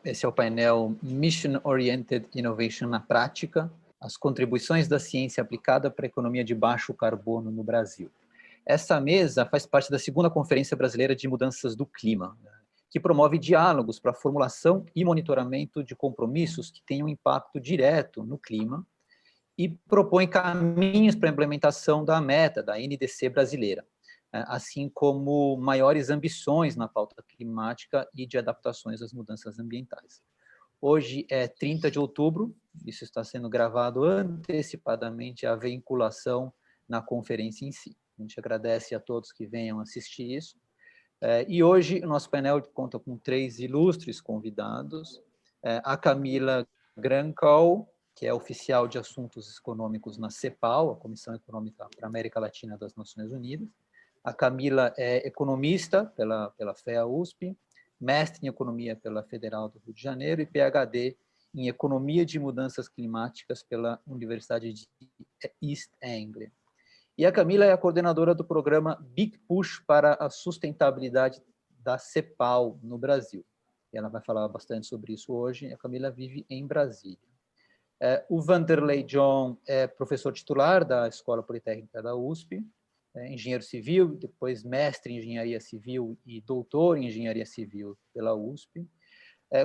Esse é o painel Mission Oriented Innovation na prática, as contribuições da ciência aplicada para a economia de baixo carbono no Brasil. Essa mesa faz parte da segunda Conferência Brasileira de Mudanças do Clima, que promove diálogos para a formulação e monitoramento de compromissos que tenham impacto direto no clima e propõe caminhos para a implementação da meta da NDC brasileira, assim como maiores ambições na pauta climática e de adaptações às mudanças ambientais. Hoje é 30 de outubro, isso está sendo gravado antecipadamente à vinculação na conferência em si. A gente agradece a todos que venham assistir isso. E hoje o nosso painel conta com 3 ilustres convidados, a Camila Grankau, que é oficial de assuntos econômicos na CEPAL, a Comissão Econômica para a América Latina das Nações Unidas. A Camila é economista pela FEA-USP, mestre em economia pela Federal do Rio de Janeiro e PhD em economia de mudanças climáticas pela Universidade de East Anglia. E a Camila é a coordenadora do programa Big Push para a sustentabilidade da CEPAL no Brasil. E ela vai falar bastante sobre isso hoje. A Camila vive em Brasília. O Vanderlei John é professor titular da Escola Politécnica da USP, engenheiro civil, depois mestre em engenharia civil e doutor em engenharia civil pela USP.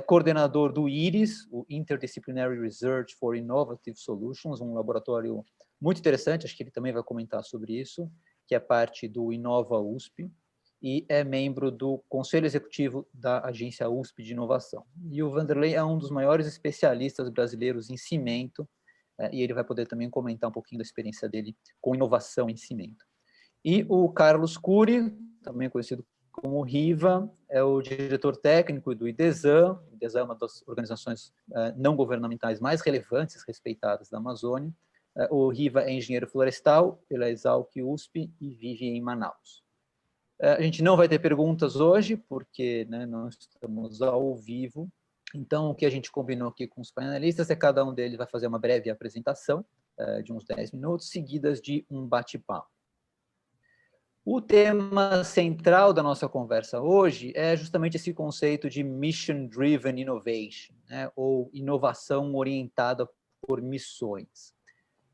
Coordenador do IRIS, o Interdisciplinary Research for Innovative Solutions, um laboratório muito interessante, acho que ele também vai comentar sobre isso, que é parte do Inova USP, e é membro do Conselho Executivo da Agência USP de Inovação. E o Vanderlei é um dos maiores especialistas brasileiros em cimento, e ele vai poder também comentar um pouquinho da experiência dele com inovação em cimento. E o Carlos Cury, também conhecido como Riva, é o diretor técnico do IDESAM. O IDESAM é uma das organizações não governamentais mais relevantes, respeitadas da Amazônia. O Riva é engenheiro florestal pela Exalc USP e vive em Manaus. A gente não vai ter perguntas hoje, porque nós estamos ao vivo. Então, o que a gente combinou aqui com os painelistas é que cada um deles vai fazer uma breve apresentação de uns 10 minutos, seguidas de um bate-papo. O tema central da nossa conversa hoje é justamente esse conceito de Mission Driven Innovation, ou inovação orientada por missões.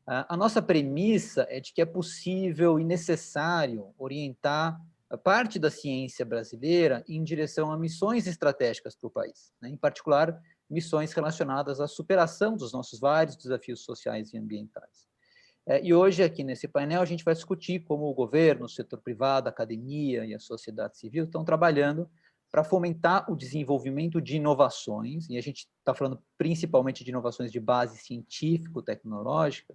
A nossa premissa é de que é possível e necessário orientar a parte da ciência brasileira em direção a missões estratégicas para o país, em particular, missões relacionadas à superação dos nossos vários desafios sociais e ambientais. E hoje, aqui nesse painel, a gente vai discutir como o governo, o setor privado, a academia e a sociedade civil estão trabalhando para fomentar o desenvolvimento de inovações, e a gente está falando principalmente de inovações de base científico-tecnológica,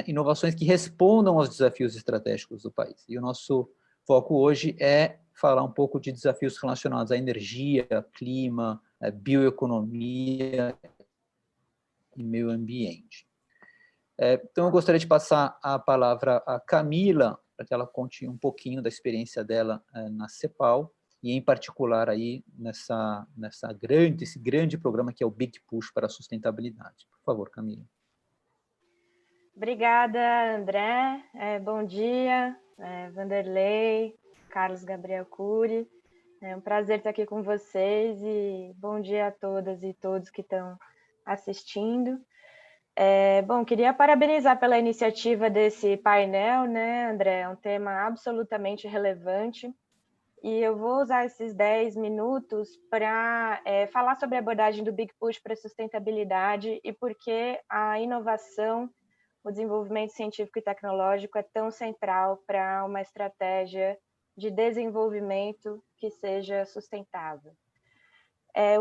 inovações que respondam aos desafios estratégicos do país. E o nosso foco hoje é falar um pouco de desafios relacionados à energia, clima, bioeconomia e meio ambiente. Então, eu gostaria de passar a palavra à Camila, para que ela conte um pouquinho da experiência dela na CEPAL, e em particular aí esse grande programa que é o Big Push para a sustentabilidade. Por favor, Camila. Obrigada, André. Bom dia, Vanderlei, Carlos Gabriel Cury. É um prazer estar aqui com vocês e bom dia a todas e todos que estão assistindo. Bom, queria parabenizar pela iniciativa desse painel, André? É um tema absolutamente relevante e eu vou usar esses 10 minutos para falar sobre a abordagem do Big Push para a sustentabilidade e por que a inovação, o desenvolvimento científico e tecnológico é tão central para uma estratégia de desenvolvimento que seja sustentável.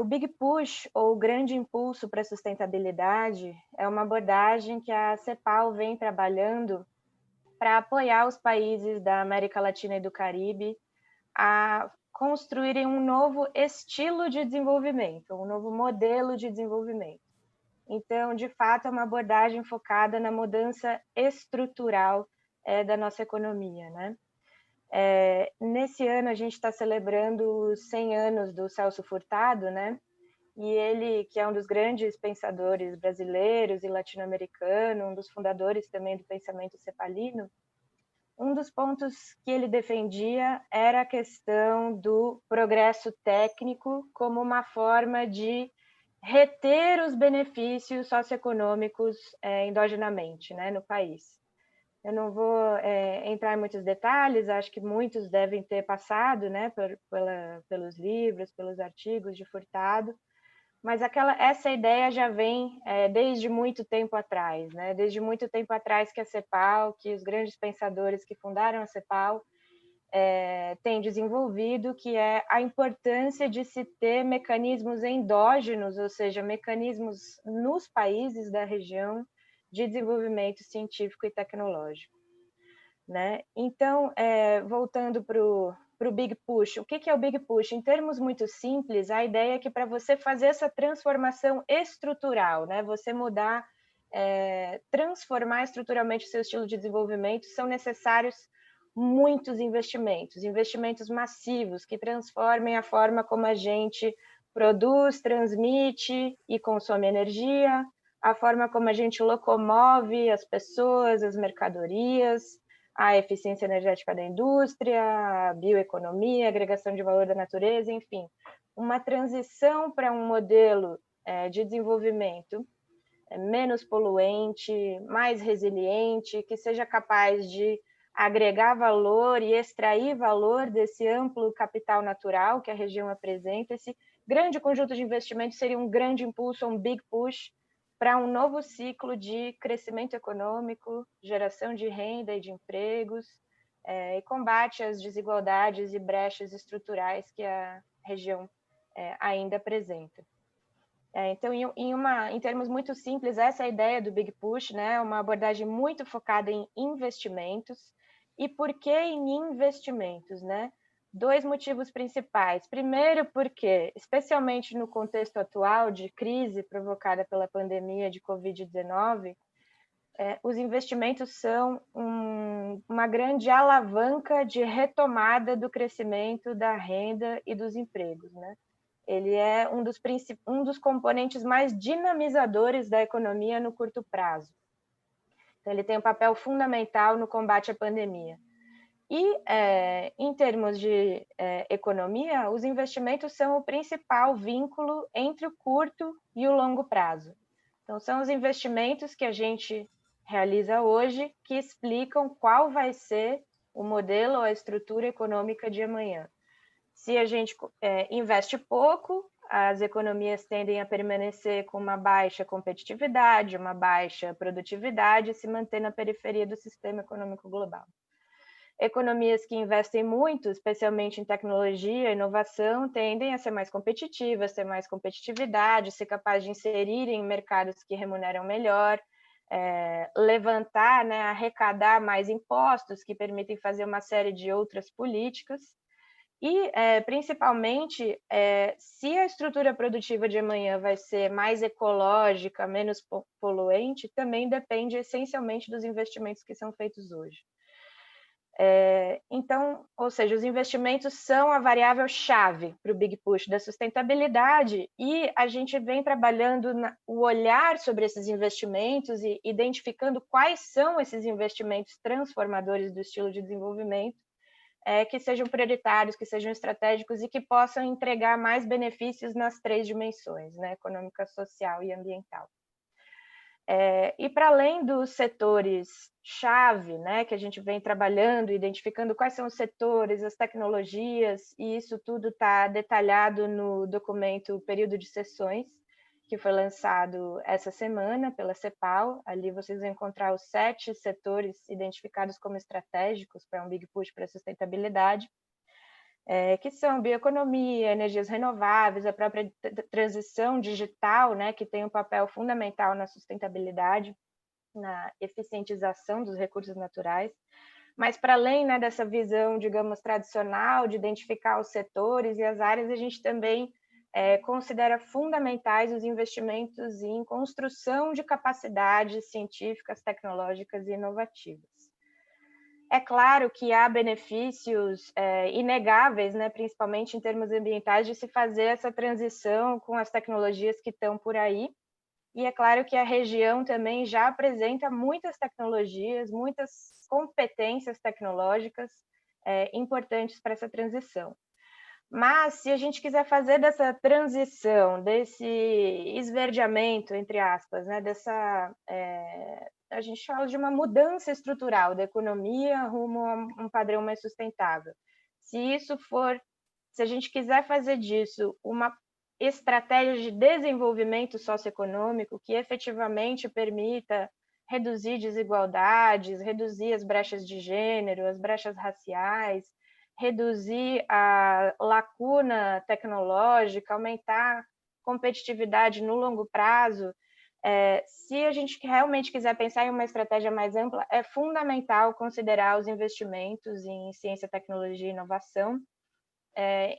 O Big Push, ou Grande Impulso para a Sustentabilidade, é uma abordagem que a CEPAL vem trabalhando para apoiar os países da América Latina e do Caribe a construírem um novo estilo de desenvolvimento, um novo modelo de desenvolvimento. Então, de fato, é uma abordagem focada na mudança estrutural da nossa economia, nesse ano, a gente está celebrando os 100 anos do Celso Furtado, e ele, que é um dos grandes pensadores brasileiros e latino-americano, um dos fundadores também do pensamento cepalino, um dos pontos que ele defendia era a questão do progresso técnico como uma forma de reter os benefícios socioeconômicos endogenamente, né, no país. Eu não vou entrar em muitos detalhes, acho que muitos devem ter passado, né, pelos livros, pelos artigos de Furtado, mas essa ideia já vem desde muito tempo atrás, né? Desde muito tempo atrás que a CEPAL, que os grandes pensadores que fundaram a CEPAL têm desenvolvido, que é a importância de se ter mecanismos endógenos, ou seja, mecanismos nos países da região de desenvolvimento científico e tecnológico, né? Então, voltando para o Big Push. O que é o Big Push? Em termos muito simples, a ideia é que para você fazer essa transformação estrutural, né, você mudar, transformar estruturalmente o seu estilo de desenvolvimento, são necessários muitos investimentos, investimentos massivos que transformem a forma como a gente produz, transmite e consome energia, a forma como a gente locomove as pessoas, as mercadorias, a eficiência energética da indústria, a bioeconomia, a agregação de valor da natureza, enfim, uma transição para um modelo de desenvolvimento menos poluente, mais resiliente, que seja capaz de agregar valor e extrair valor desse amplo capital natural que a região apresenta. Esse grande conjunto de investimentos seria um grande impulso, um big push para um novo ciclo de crescimento econômico, geração de renda e de empregos, e combate às desigualdades e brechas estruturais que a região ainda apresenta. Então, em termos muito simples, essa é a ideia do Big Push, né? Uma abordagem muito focada em investimentos. E por que em investimentos, né? Dois motivos principais. Primeiro, porque, especialmente no contexto atual de crise provocada pela pandemia de Covid-19, os investimentos são uma grande alavanca de retomada do crescimento da renda e dos empregos, né? Ele é um dos componentes mais dinamizadores da economia no curto prazo. Então, ele tem um papel fundamental no combate à pandemia. E, em termos de economia, os investimentos são o principal vínculo entre o curto e o longo prazo. Então, são os investimentos que a gente realiza hoje que explicam qual vai ser o modelo ou a estrutura econômica de amanhã. Se a gente investe pouco, as economias tendem a permanecer com uma baixa competitividade, uma baixa produtividade e se manter na periferia do sistema econômico global. Economias que investem muito, especialmente em tecnologia e inovação, tendem a ser mais competitivas, ter mais competitividade, ser capazes de inserir em mercados que remuneram melhor, levantar, né, arrecadar mais impostos que permitem fazer uma série de outras políticas. E, principalmente, se a estrutura produtiva de amanhã vai ser mais ecológica, menos poluente, também depende essencialmente dos investimentos que são feitos hoje. Então, ou seja, os investimentos são a variável-chave para o Big Push da sustentabilidade e a gente vem trabalhando o olhar sobre esses investimentos e identificando quais são esses investimentos transformadores do estilo de desenvolvimento que sejam prioritários, que sejam estratégicos e que possam entregar mais benefícios nas três dimensões, né? Econômica, social e ambiental. E para além dos setores-chave, né, que a gente vem trabalhando, identificando quais são os setores, as tecnologias, e isso tudo está detalhado no documento Período de Sessões, que foi lançado essa semana pela CEPAL. Ali vocês vão encontrar os 7 setores identificados como estratégicos para um Big Push para a sustentabilidade, que são bioeconomia, energias renováveis, a própria transição digital, né, que tem um papel fundamental na sustentabilidade, na eficientização dos recursos naturais. Mas, para além, né, dessa visão, digamos, tradicional de identificar os setores e as áreas, a gente também considera fundamentais os investimentos em construção de capacidades científicas, tecnológicas e inovativas. É claro que há benefícios inegáveis, né, principalmente em termos ambientais, de se fazer essa transição com as tecnologias que estão por aí. E é claro que a região também já apresenta muitas tecnologias, muitas competências tecnológicas importantes para essa transição. Mas, se a gente quiser fazer dessa transição, desse esverdeamento, entre aspas, né, a gente fala de uma mudança estrutural da economia rumo a um padrão mais sustentável. Se a gente quiser fazer disso uma estratégia de desenvolvimento socioeconômico que efetivamente permita reduzir desigualdades, reduzir as brechas de gênero, as brechas raciais, reduzir a lacuna tecnológica, aumentar a competitividade no longo prazo, se a gente realmente quiser pensar em uma estratégia mais ampla, é fundamental considerar os investimentos em ciência, tecnologia e inovação,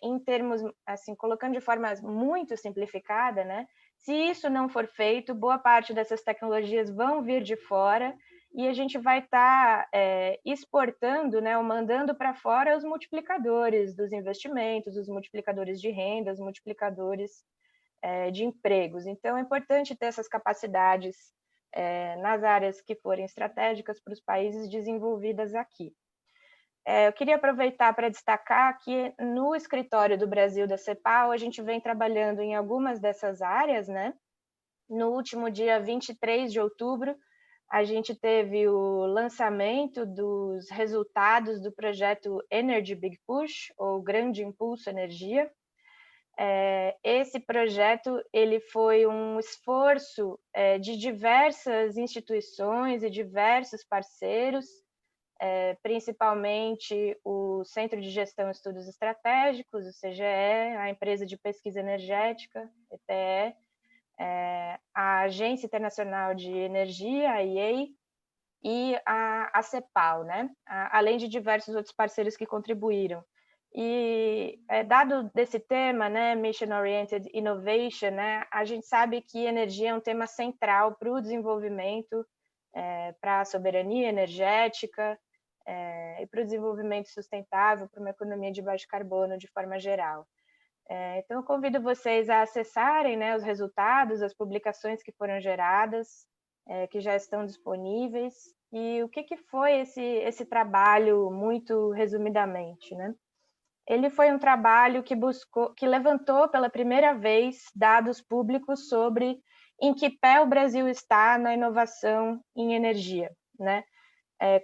em termos, assim, colocando de forma muito simplificada, né? Se isso não for feito, boa parte dessas tecnologias vão vir de fora e a gente vai estar exportando, né, ou mandando para fora os multiplicadores dos investimentos, os multiplicadores de renda, os multiplicadores de empregos. Então, é importante ter essas capacidades nas áreas que forem estratégicas para os países desenvolvidas aqui. Eu queria aproveitar para destacar que no escritório do Brasil da CEPAL, a gente vem trabalhando em algumas dessas áreas, né? No último dia 23 de outubro, a gente teve o lançamento dos resultados do projeto Energy Big Push, ou Grande Impulso Energia. Esse projeto ele foi um esforço de diversas instituições e diversos parceiros, principalmente o Centro de Gestão e Estudos Estratégicos, o CGE, a Empresa de Pesquisa Energética, EPE, a Agência Internacional de Energia, a IEA, e a CEPAL, né? Além de diversos outros parceiros que contribuíram. E dado desse tema, né, Mission Oriented Innovation, né, a gente sabe que energia é um tema central para o desenvolvimento, para a soberania energética, e para o desenvolvimento sustentável, para uma economia de baixo carbono de forma geral. Então, eu convido vocês a acessarem, né, os resultados, as publicações que foram geradas, que já estão disponíveis, e o que foi esse trabalho, muito resumidamente, né? Ele foi um trabalho que levantou pela primeira vez dados públicos sobre em que pé o Brasil está na inovação em energia, né?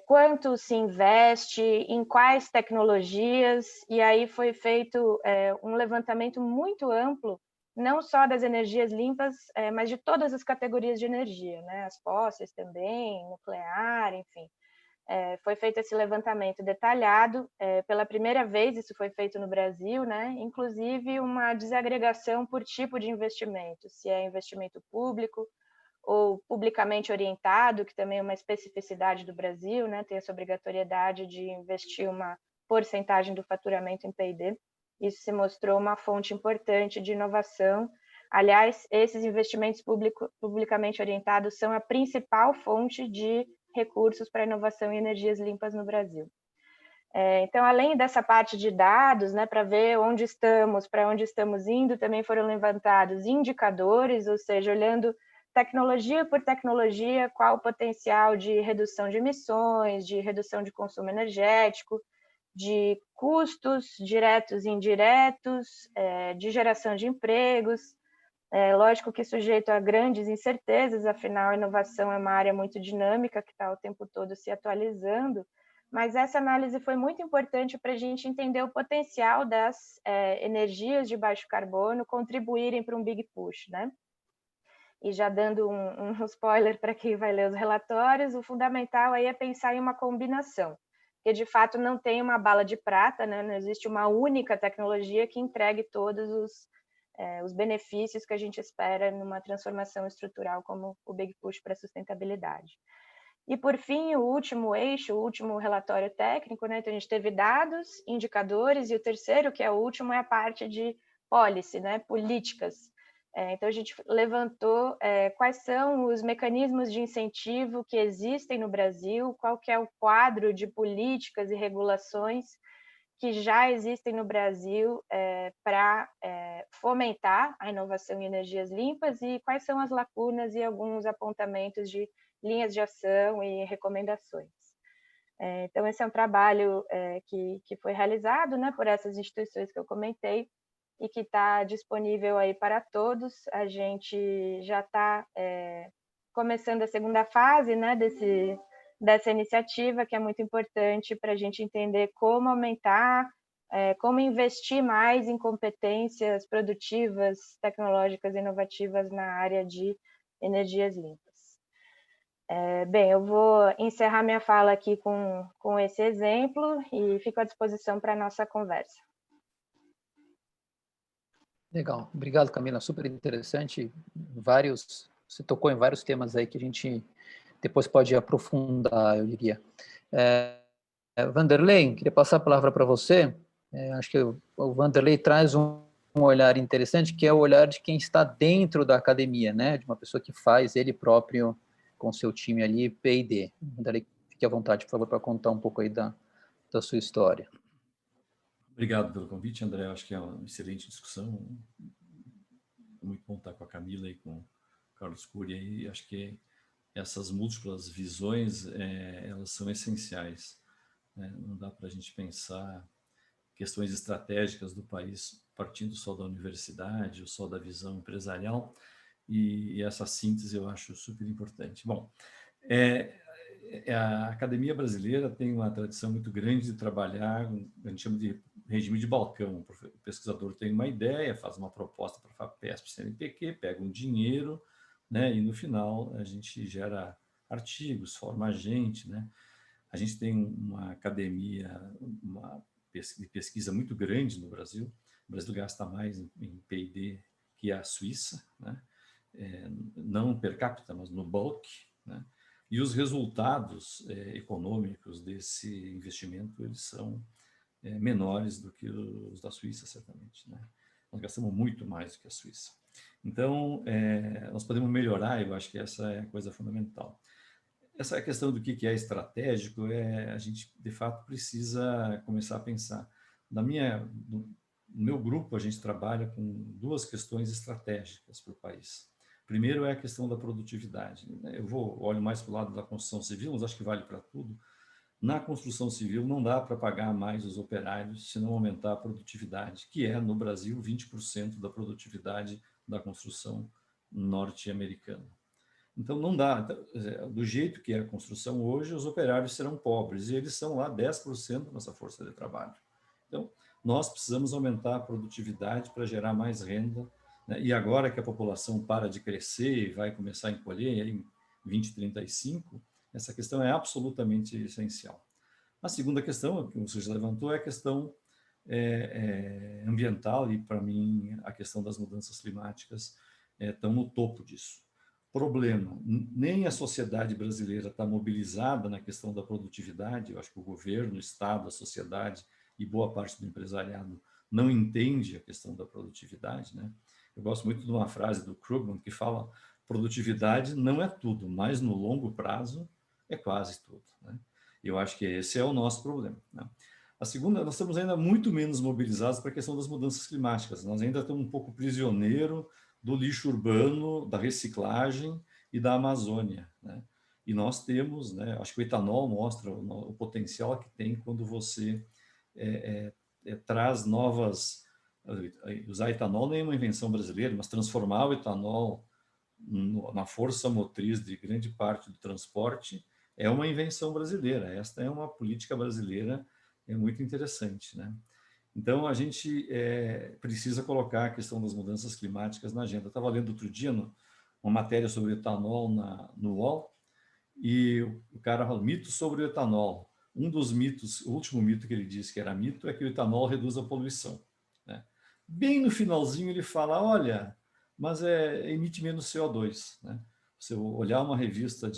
Quanto se investe, em quais tecnologias, e aí foi feito um levantamento muito amplo, não só das energias limpas, mas de todas as categorias de energia, né? As fósseis também, nuclear, enfim. Foi feito esse levantamento detalhado, pela primeira vez isso foi feito no Brasil, né? Inclusive uma desagregação por tipo de investimento, se é investimento público, ou publicamente orientado, que também é uma especificidade do Brasil, né? Tem essa obrigatoriedade de investir uma porcentagem do faturamento em P&D. Isso se mostrou uma fonte importante de inovação. Aliás, esses investimentos publicamente orientados são a principal fonte de recursos para inovação em energias limpas no Brasil. Então, além dessa parte de dados, né, para ver onde estamos, para onde estamos indo, também foram levantados indicadores, ou seja, olhando tecnologia por tecnologia, qual o potencial de redução de emissões, de redução de consumo energético, de custos diretos e indiretos, de geração de empregos. Lógico que sujeito a grandes incertezas, afinal, a inovação é uma área muito dinâmica, que está o tempo todo se atualizando, mas essa análise foi muito importante para a gente entender o potencial das energias de baixo carbono contribuírem para um big push, né? E já dando um spoiler para quem vai ler os relatórios, o fundamental aí é pensar em uma combinação, porque de fato não tem uma bala de prata, né? Não existe uma única tecnologia que entregue todos os benefícios que a gente espera numa transformação estrutural como o Big Push para a sustentabilidade. E, por fim, o último eixo, o último relatório técnico, né? Então, a gente teve dados, indicadores, e o terceiro, que é o último, é a parte de policy, né? Políticas. Então, a gente levantou quais são os mecanismos de incentivo que existem no Brasil, qual que é o quadro de políticas e regulações que já existem no Brasil para fomentar a inovação em energias limpas e quais são as lacunas e alguns apontamentos de linhas de ação e recomendações. Então, esse é um trabalho que foi realizado, né, por essas instituições que eu comentei e que está disponível aí para todos. A gente já está começando a segunda fase, né, dessa iniciativa, que é muito importante para a gente entender como aumentar, como investir mais em competências produtivas, tecnológicas e inovativas na área de energias limpas. Bem, eu vou encerrar minha fala aqui com esse exemplo e fico à disposição para a nossa conversa. Legal, obrigado, Camila, super interessante. Você tocou em vários temas aí que a gente depois pode aprofundar, eu diria. Vanderlei, queria passar a palavra para você. Acho que o Vanderlei traz um olhar interessante, que é o olhar de quem está dentro da academia, né? De uma pessoa que faz ele próprio com seu time ali, P&D. Vanderlei, fique à vontade, por favor, para contar um pouco aí da sua história. Obrigado pelo convite, André. Acho que é uma excelente discussão. Muito bom estar com a Camila e com o Carlos Cury aí. Acho que essas múltiplas visões, elas são essenciais, né? Não dá para a gente pensar questões estratégicas do país partindo só da universidade ou só da visão empresarial, e essa síntese eu acho super importante. Bom, a academia brasileira tem uma tradição muito grande de trabalhar, a gente chama de regime de balcão. O pesquisador tem uma ideia, faz uma proposta para a FAPESP, CNPq, pega um dinheiro, né, e no final a gente gera artigos, forma gente, né? A gente tem uma academia, de pesquisa muito grande no Brasil. O Brasil gasta mais em P&D que a Suíça, né? Não per capita, mas no bulk, né? E os resultados econômicos desse investimento, eles são menores do que os da Suíça, certamente, né? Nós gastamos muito mais do que a Suíça. Então, nós podemos melhorar, eu acho que essa é a coisa fundamental. Essa questão do que é estratégico, a gente, de fato, precisa começar a pensar. No meu grupo, a gente trabalha com duas questões estratégicas para o país. Primeiro é a questão da produtividade. Eu olho mais para o lado da construção civil, mas acho que vale para tudo. Na construção civil, não dá para pagar mais os operários se não aumentar a produtividade, que é, no Brasil, 20% da produtividade da construção norte-americana. Então, não dá. Do jeito que é a construção hoje, os operários serão pobres, e eles são lá 10% da nossa força de trabalho. Então, nós precisamos aumentar a produtividade para gerar mais renda, né? E agora que a população para de crescer e vai começar a encolher em 2035, essa questão é absolutamente essencial. A segunda questão, que você já levantou, é a questão ambiental, e, para mim, a questão das mudanças climáticas estão no topo disso. Problema, nem a sociedade brasileira está mobilizada na questão da produtividade. Eu acho que o governo, o Estado, a sociedade e boa parte do empresariado não entende a questão da produtividade, né? Eu gosto muito de uma frase do Krugman que fala: produtividade não é tudo, mas no longo prazo é quase tudo, né? Eu acho que esse é o nosso problema, né? A segunda, nós estamos ainda muito menos mobilizados para a questão das mudanças climáticas. Nós ainda estamos um pouco prisioneiro do lixo urbano, da reciclagem e da Amazônia, né? E nós temos, né, acho que o etanol mostra o potencial que tem quando você traz novas... Usar etanol nem é uma invenção brasileira, mas transformar o etanol na força motriz de grande parte do transporte é uma invenção brasileira. Esta é uma política brasileira muito interessante, né? Então, a gente precisa colocar a questão das mudanças climáticas na agenda. Eu estava lendo outro dia uma matéria sobre etanol no UOL, e o cara falou: mitos sobre o etanol. Um dos mitos, o último mito que ele disse que era mito, é que o etanol reduz a poluição, né? Bem no finalzinho ele fala: olha, mas emite menos CO2, né? Se eu olhar uma revista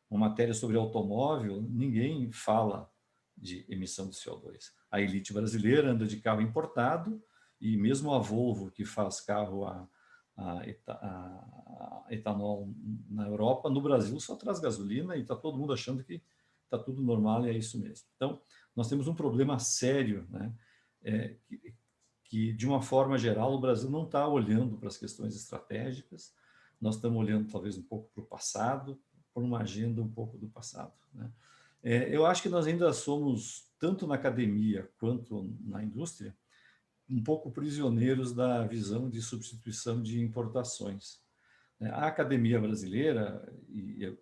uma matéria sobre automóvel, ninguém fala de emissão de CO2. A elite brasileira anda de carro importado, e mesmo a Volvo, que faz carro a etanol na Europa. No Brasil só traz gasolina e está todo mundo achando que está tudo normal e é isso mesmo. Então, nós temos um problema sério, né? Que, de uma forma geral, o Brasil não está olhando para as questões estratégicas, nós estamos olhando talvez um pouco para o passado, por uma agenda um pouco do passado, né? Eu acho que nós ainda somos, tanto na academia quanto na indústria, um pouco prisioneiros da visão de substituição de importações. A academia brasileira, e eu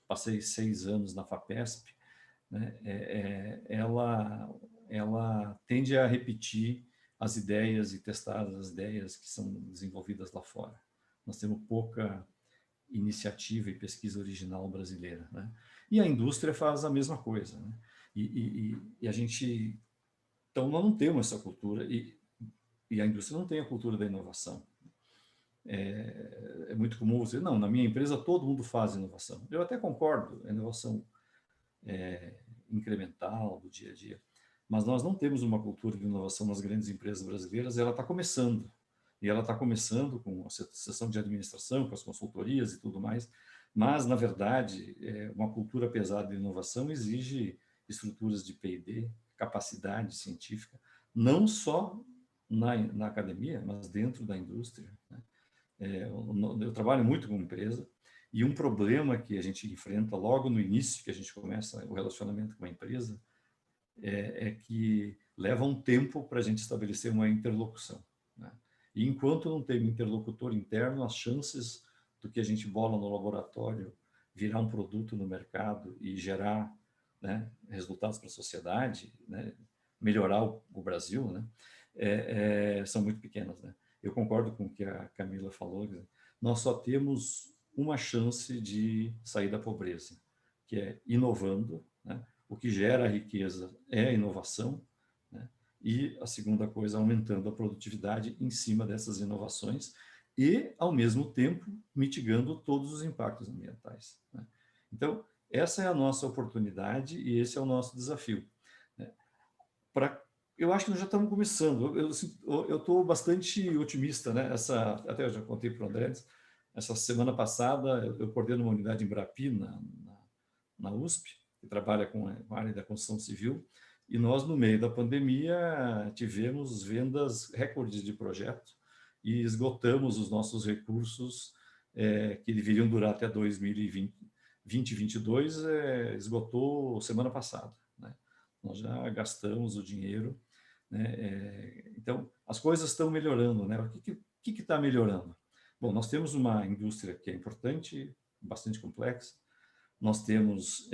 passei 6 anos na FAPESP, né, ela tende a repetir as ideias e testar as ideias que são desenvolvidas lá fora. Nós temos pouca iniciativa e pesquisa original brasileira, né? E a indústria faz a mesma coisa, né? E a gente... Então, nós não temos essa cultura e a indústria não tem a cultura da inovação. É muito comum você... Não, na minha empresa todo mundo faz inovação. Eu até concordo, a inovação incremental do dia a dia. Mas nós não temos uma cultura de inovação nas grandes empresas brasileiras, ela está começando. E ela está começando com a seção de administração, com as consultorias e tudo mais. Mas, na verdade, uma cultura pesada de inovação exige estruturas de P&D, capacidade científica, não só na academia, mas dentro da indústria, né? Eu trabalho muito com empresa, e um problema que a gente enfrenta logo no início, que a gente começa o relacionamento com a empresa, é que leva um tempo para a gente estabelecer uma interlocução, né? E enquanto não tem um interlocutor interno, as chances do que a gente bola no laboratório virar um produto no mercado e gerar, né, resultados para a sociedade, né, melhorar o Brasil, né, são muito pequenas, né? Eu concordo com o que a Camila falou, nós só temos uma chance de sair da pobreza, que é inovando, né? O que gera riqueza é a inovação, né? E a segunda coisa, aumentando a produtividade em cima dessas inovações e, ao mesmo tempo, mitigando todos os impactos ambientais, né? Então, essa é a nossa oportunidade e esse é o nosso desafio, né? Eu acho que nós já estamos começando. Eu estou bastante otimista, né? Até eu já contei para o André, essa semana passada eu coordeno uma unidade em Brapi, na USP, que trabalha com a área da construção civil, e nós, no meio da pandemia, tivemos vendas recordes de projeto e esgotamos os nossos recursos, que deveriam durar até 2022, esgotou semana passada, né? Nós já gastamos o dinheiro, né? Então, as coisas estão melhorando, né? O que está melhorando? Bom, nós temos uma indústria que é importante, bastante complexa. Nós temos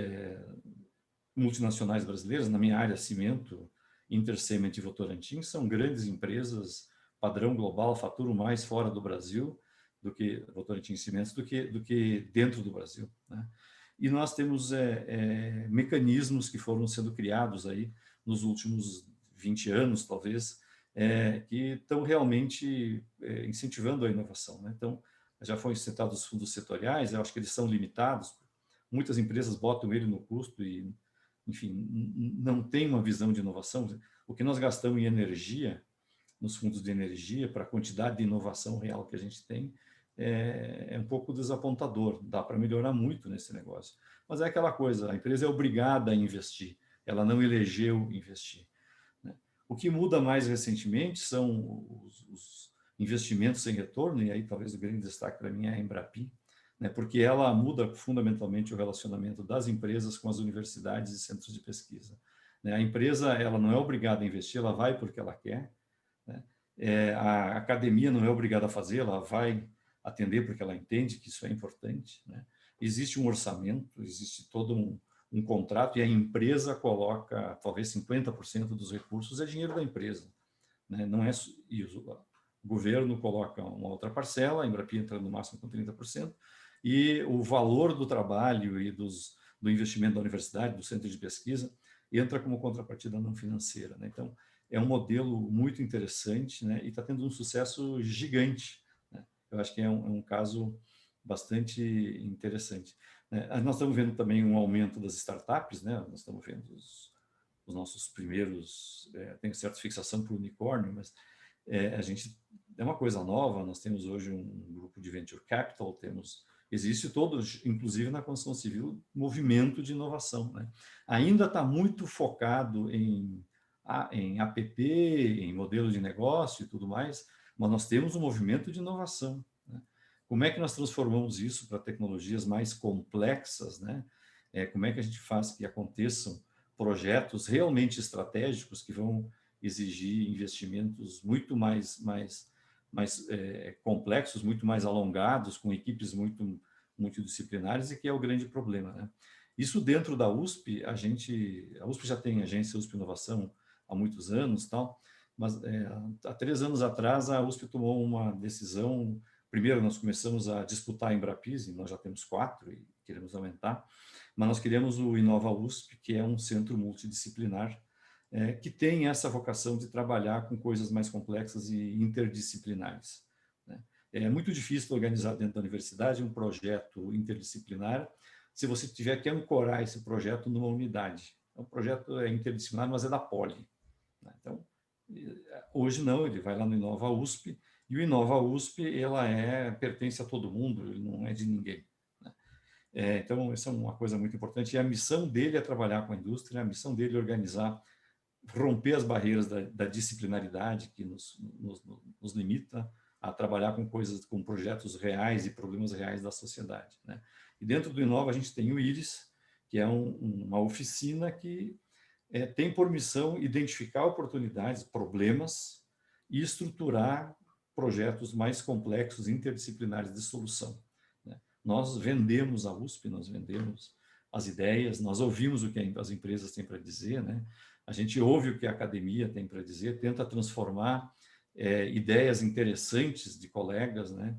multinacionais brasileiras, na minha área, Cimento, Intercement e Votorantim, são grandes empresas, padrão global, faturam mais fora do Brasil, do que Votorantim e Cimentos, do que dentro do Brasil, né? E nós temos mecanismos que foram sendo criados aí nos últimos 20 anos, talvez, que estão realmente incentivando a inovação, né? Então, já foram citados os fundos setoriais, eu acho que eles são limitados, muitas empresas botam ele no custo e, enfim, não tem uma visão de inovação. O que nós gastamos em energia, nos fundos de energia, para a quantidade de inovação real que a gente tem, é um pouco desapontador. Dá para melhorar muito nesse negócio. Mas é aquela coisa, a empresa é obrigada a investir, ela não elegeu investir, né? O que muda mais recentemente são os investimentos sem retorno, e aí talvez o grande destaque para mim é a Embrapi, né? Porque ela muda fundamentalmente o relacionamento das empresas com as universidades e centros de pesquisa, né? A empresa, ela não é obrigada a investir, ela vai porque ela quer, né? A academia não é obrigada a fazer, ela vai atender porque ela entende que isso é importante, né? Existe um orçamento, existe todo um contrato, e a empresa coloca talvez 50% dos recursos, é dinheiro da empresa, né? Não é isso. O governo coloca uma outra parcela, a Embrapi entra no máximo com 30%, e o valor do trabalho e do investimento da universidade, do centro de pesquisa, entra como contrapartida não financeira, né? Então, é um modelo muito interessante, né? E está tendo um sucesso gigante, né? Eu acho que é um caso bastante interessante, né? Nós estamos vendo também um aumento das startups, né? Nós estamos vendo os nossos primeiros, tem certa fixação por unicórnio, mas a gente é uma coisa nova. Nós temos hoje um grupo de venture capital, existe todo, inclusive na construção civil, movimento de inovação, né? Ainda está muito focado em APP, em modelo de negócio e tudo mais, mas nós temos um movimento de inovação, né? Como é que nós transformamos isso para tecnologias mais complexas, né? Como é que a gente faz que aconteçam projetos realmente estratégicos que vão exigir investimentos muito mais complexos, muito mais alongados, com equipes muito multidisciplinares, e que é o grande problema, né? Isso dentro da USP, a USP já tem agência USP Inovação há muitos anos, tal, mas há 3 anos atrás a USP tomou uma decisão. Primeiro, nós começamos a disputar a Embrapis, e nós já temos 4 e queremos aumentar, mas nós queremos o Inova USP, que é um centro multidisciplinar, que tem essa vocação de trabalhar com coisas mais complexas e interdisciplinares, né? É muito difícil organizar dentro da universidade um projeto interdisciplinar se você tiver que ancorar esse projeto numa unidade. O projeto é interdisciplinar, mas é da Poli, né? Então, hoje não, ele vai lá no Inova USP, e o Inova USP pertence a todo mundo, ele não é de ninguém, né? Então, essa é uma coisa muito importante, e a missão dele é trabalhar com a indústria, a missão dele é organizar, romper as barreiras da disciplinaridade que nos limita a trabalhar com projetos reais e problemas reais da sociedade, né? E dentro do Inova a gente tem o IRIS, que é uma oficina que tem por missão identificar oportunidades, problemas e estruturar projetos mais complexos, interdisciplinares de solução, né? Nós vendemos a USP, nós vendemos as ideias, nós ouvimos o que as empresas têm para dizer, né? A gente ouve o que a academia tem para dizer, tenta transformar ideias interessantes de colegas, né?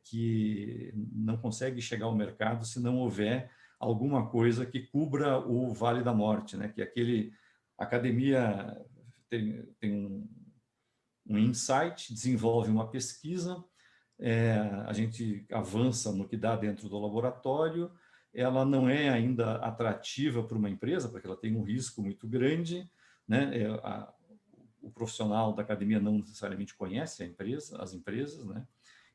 Que não consegue chegar ao mercado se não houver alguma coisa que cubra o Vale da Morte, né? Que a academia tem um insight, desenvolve uma pesquisa, a gente avança no que dá dentro do laboratório, ela não é ainda atrativa para uma empresa, porque ela tem um risco muito grande, né? O profissional da academia não necessariamente conhece as empresas, né?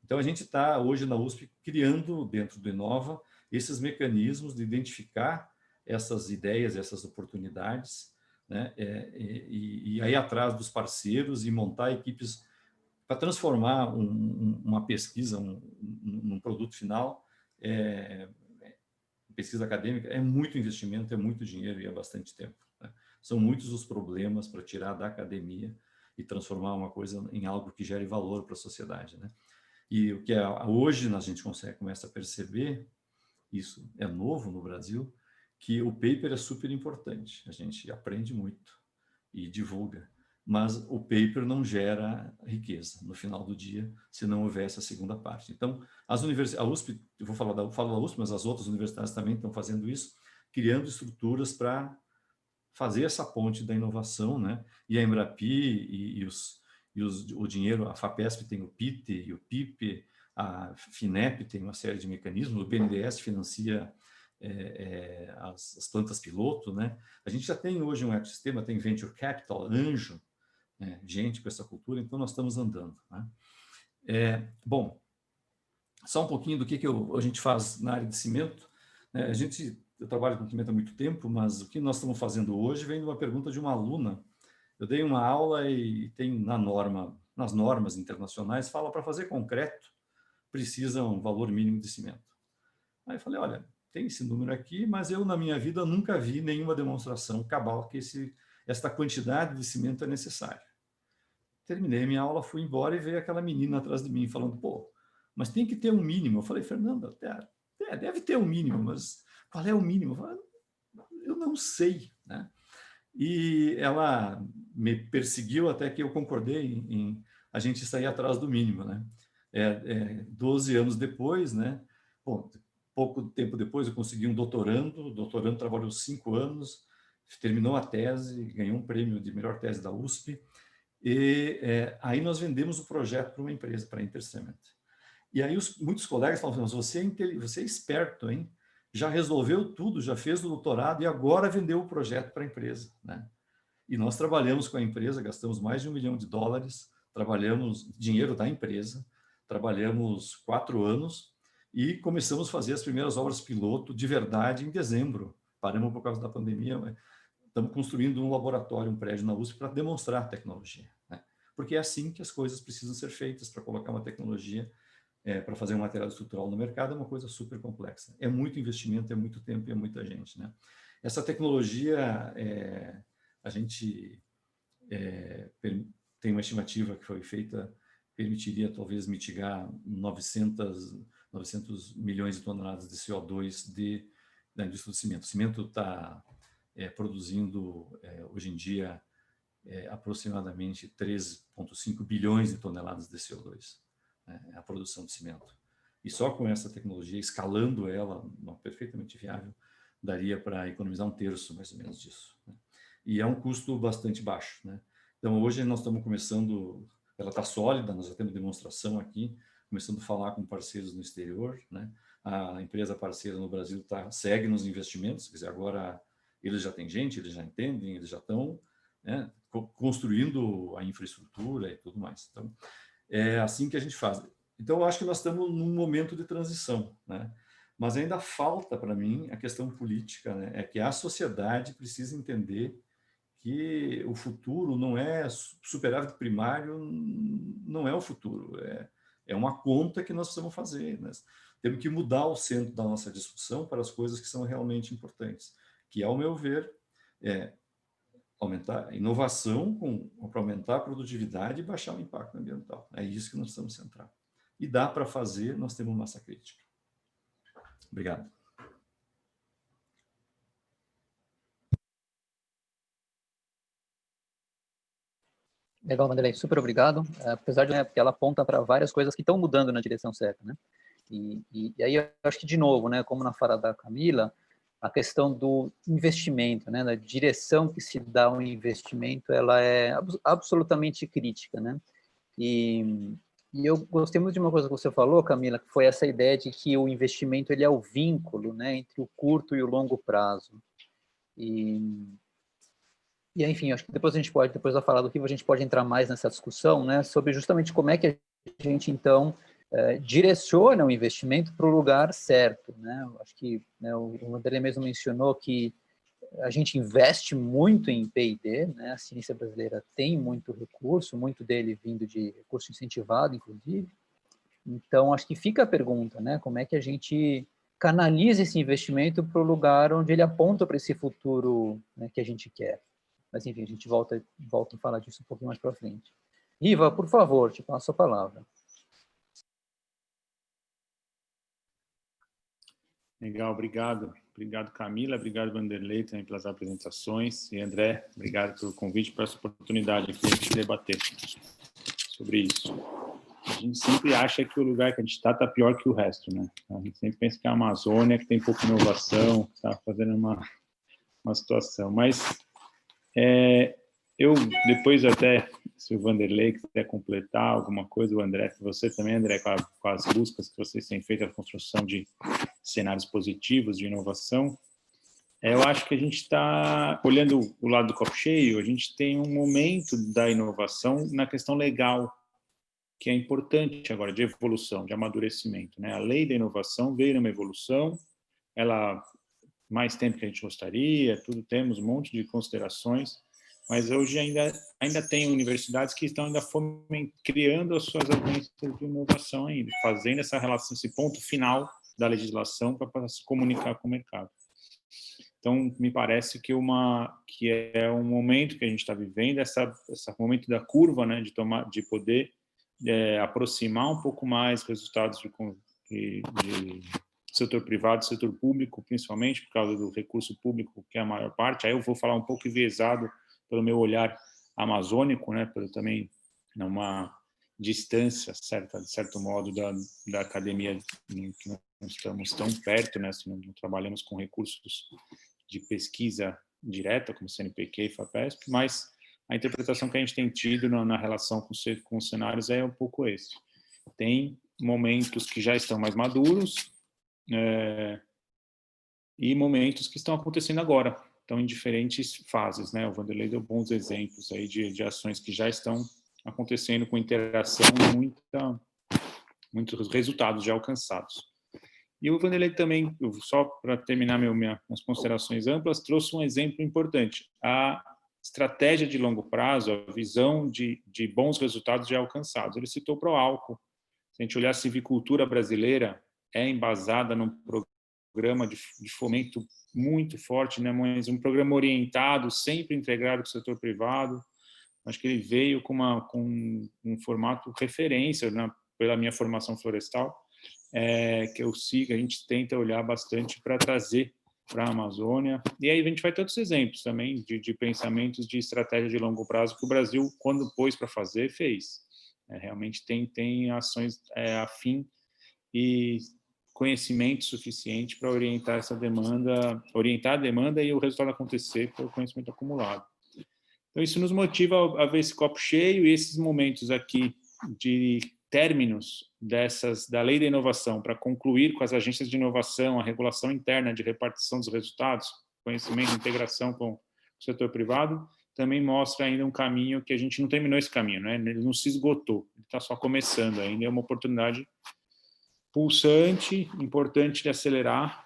Então, a gente está hoje na USP criando, dentro do Inova, esses mecanismos de identificar essas ideias, essas oportunidades, né? E aí atrás dos parceiros e montar equipes para transformar uma pesquisa num produto final. Pesquisa acadêmica é muito investimento, é muito dinheiro e é bastante tempo, né? São muitos os problemas para tirar da academia e transformar uma coisa em algo que gere valor para a sociedade, né? E o que hoje a gente começa a perceber, isso é novo no Brasil, que o paper é super importante, a gente aprende muito e divulga, mas o paper não gera riqueza no final do dia se não houver essa segunda parte. Então, a USP, eu falo da USP, mas as outras universidades também estão fazendo isso, criando estruturas para fazer essa ponte da inovação, né? E a Embrapi o dinheiro, a FAPESP tem o PIT e o PIP, a FINEP tem uma série de mecanismos, o BNDES financia as plantas piloto, né? A gente já tem hoje um ecossistema, tem venture capital, anjo, né? Gente com essa cultura, então nós estamos andando, né? Bom, só um pouquinho do que a gente faz na área de cimento, né? Eu trabalho com cimento há muito tempo, mas o que nós estamos fazendo hoje vem de uma pergunta de uma aluna. Eu dei uma aula e tem nas normas internacionais, fala para fazer concreto, precisa um valor mínimo de cimento. Aí eu falei, olha, tem esse número aqui, mas eu na minha vida nunca vi nenhuma demonstração cabal que esta quantidade de cimento é necessária. Terminei minha aula, fui embora e veio aquela menina atrás de mim falando, pô, mas tem que ter um mínimo. Eu falei, Fernanda, deve ter um mínimo, mas qual é o mínimo? Eu não sei, né? E ela me perseguiu até que eu concordei em a gente sair atrás do mínimo, né? 12 anos depois, né? Bom, pouco tempo depois eu consegui um doutorando. O doutorando trabalhou 5 anos, terminou a tese, ganhou um prêmio de melhor tese da USP. E aí nós vendemos o projeto para uma empresa, para a Intercement. E aí muitos colegas falam, você é esperto, hein? Já resolveu tudo, já fez o doutorado e agora vendeu o projeto para a empresa, né? E nós trabalhamos com a empresa, gastamos mais de $1 milhão, trabalhamos dinheiro da empresa, trabalhamos 4 anos e começamos a fazer as primeiras obras piloto de verdade em dezembro. Paramos por causa da pandemia, mas estamos construindo um laboratório, um prédio na USP para demonstrar a tecnologia, né? Porque é assim que as coisas precisam ser feitas. Para colocar uma tecnologia, para fazer um material estrutural no mercado, é uma coisa super complexa. É muito investimento, é muito tempo e é muita gente, né? Essa tecnologia, a gente tem uma estimativa que foi feita, permitiria talvez mitigar 900 milhões de toneladas de CO2 da indústria do cimento. O cimento está produzindo, hoje em dia, aproximadamente 3,5 bilhões de toneladas de CO2, né, a produção de cimento. E só com essa tecnologia, escalando ela, perfeitamente viável, daria para economizar 1/3, mais ou menos, disso, né? E é um custo bastante baixo, né? Então, hoje nós estamos começando, ela está sólida, nós já temos demonstração aqui, começando a falar com parceiros no exterior, né? A empresa parceira no Brasil segue nos investimentos, quer dizer, agora eles já têm gente, eles já entendem, eles já estão, né, construindo a infraestrutura e tudo mais. Então, é assim que a gente faz. Então, eu acho que nós estamos num momento de transição, né? Mas ainda falta, para mim, a questão política, né? É que a sociedade precisa entender que o futuro não é superávit primário, não é o futuro, é uma conta que nós precisamos fazer, né? Temos que mudar o centro da nossa discussão para as coisas que são realmente importantes, que, ao meu ver, aumentar a inovação para aumentar a produtividade e baixar o impacto ambiental. É isso que nós precisamos centrar. E dá para fazer, nós temos massa crítica. Obrigado. Legal, Vanderlei, super obrigado. Apesar de, porque ela aponta para várias coisas que estão mudando na direção certa, né? E aí eu acho que, de novo, né, como na fala da Camila, a questão do investimento, né, da direção que se dá ao investimento, ela é absolutamente crítica, né? E eu gostei muito de uma coisa que você falou, Camila, que foi essa ideia de que o investimento ele é o vínculo, né, entre o curto e o longo prazo. E enfim, acho que depois da fala do Rivo, a gente pode entrar mais nessa discussão, né, sobre justamente como é que a gente, então, direciona o investimento para o lugar certo, né? Acho que, né, o Vanderlei mesmo mencionou que a gente investe muito em P&D, né? A ciência brasileira tem muito recurso, muito dele vindo de recurso incentivado, inclusive. Então, acho que fica a pergunta, né? Como é que a gente canaliza esse investimento para o lugar onde ele aponta para esse futuro, né, que a gente quer. Mas, enfim, a gente volta a falar disso um pouquinho mais para frente. Riva, por favor, te passo a palavra. Legal, obrigado. Obrigado, Camila. Obrigado, Vanderlei, também pelas apresentações. E, André, obrigado pelo convite, por essa oportunidade aqui de debater sobre isso. A gente sempre acha que o lugar que a gente está pior que o resto, né? A gente sempre pensa que é a Amazônia, que tem pouca inovação, está fazendo uma situação. Mas eu, depois até, se o Vanderlei quiser completar alguma coisa, o André, você também, André, com as buscas que vocês têm feito, a construção de cenários positivos de inovação, eu acho que a gente está, olhando o lado do copo cheio, a gente tem um momento da inovação na questão legal, que é importante agora, de evolução, de amadurecimento, né? A lei da inovação veio numa evolução, ela mais tempo que a gente gostaria, tudo, temos um monte de considerações, mas hoje ainda tem universidades que estão ainda criando as suas agências de inovação ainda, fazendo essa relação, esse ponto final da legislação para se comunicar com o mercado. Então, me parece que é um momento que a gente está vivendo, esse momento da curva, né, de poder aproximar um pouco mais resultados de setor privado, setor público, principalmente por causa do recurso público, que é a maior parte. Aí eu vou falar um pouco enviesado pelo meu olhar amazônico, né, pelo também numa distância certa, de certo modo, da academia, que não estamos tão perto, né, assim, não trabalhamos com recursos de pesquisa direta, como CNPq e FAPESP, mas a interpretação que a gente tem tido na relação com os cenários é um pouco esse. Tem momentos que já estão mais maduros e momentos que estão acontecendo agora, estão em diferentes fases, né? O Vanderlei deu bons exemplos aí de ações que já estão acontecendo com interação e muitos resultados já alcançados. E o Vanderlei também, só para terminar minhas considerações amplas, trouxe um exemplo importante. A estratégia de longo prazo, a visão de bons resultados já alcançados. Ele citou para o álcool. Se a gente olhar a civicultura brasileira, é embasada num programa de fomento muito forte, né, mas um programa orientado, sempre integrado com o setor privado. Acho que ele veio com um formato referência, né, pela minha formação florestal, que eu sigo, a gente tenta olhar bastante para trazer para a Amazônia. E aí a gente vai ter outros exemplos também de pensamentos de estratégia de longo prazo que o Brasil, quando pôs para fazer, fez. Realmente tem ações afim e conhecimento suficiente para orientar essa demanda, orientar a demanda e o resultado acontecer pelo conhecimento acumulado. Então, isso nos motiva a ver esse copo cheio e esses momentos aqui de términos da lei da inovação para concluir com as agências de inovação, a regulação interna de repartição dos resultados, conhecimento, integração com o setor privado, também mostra ainda um caminho que a gente não terminou esse caminho, né? Ele não se esgotou, ele está só começando ainda, é uma oportunidade pulsante, importante de acelerar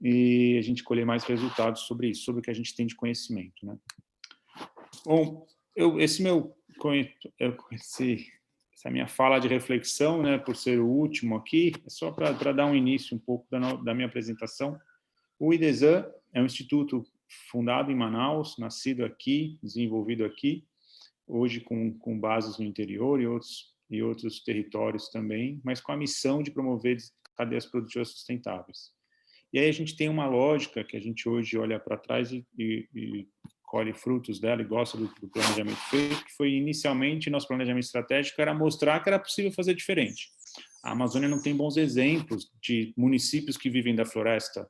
e a gente colher mais resultados sobre isso, sobre o que a gente tem de conhecimento, né? Bom, essa minha fala de reflexão, né, por ser o último aqui, é só para dar um início um pouco da minha apresentação. O IDESAN é um instituto fundado em Manaus, nascido aqui, desenvolvido aqui, hoje com bases no interior e outros territórios também, mas com a missão de promover cadeias produtivas sustentáveis. E aí a gente tem uma lógica que a gente hoje olha para trás e colhe frutos dela e gosta do planejamento feito, que foi inicialmente nosso planejamento estratégico era mostrar que era possível fazer diferente. A Amazônia não tem bons exemplos de municípios que vivem da floresta,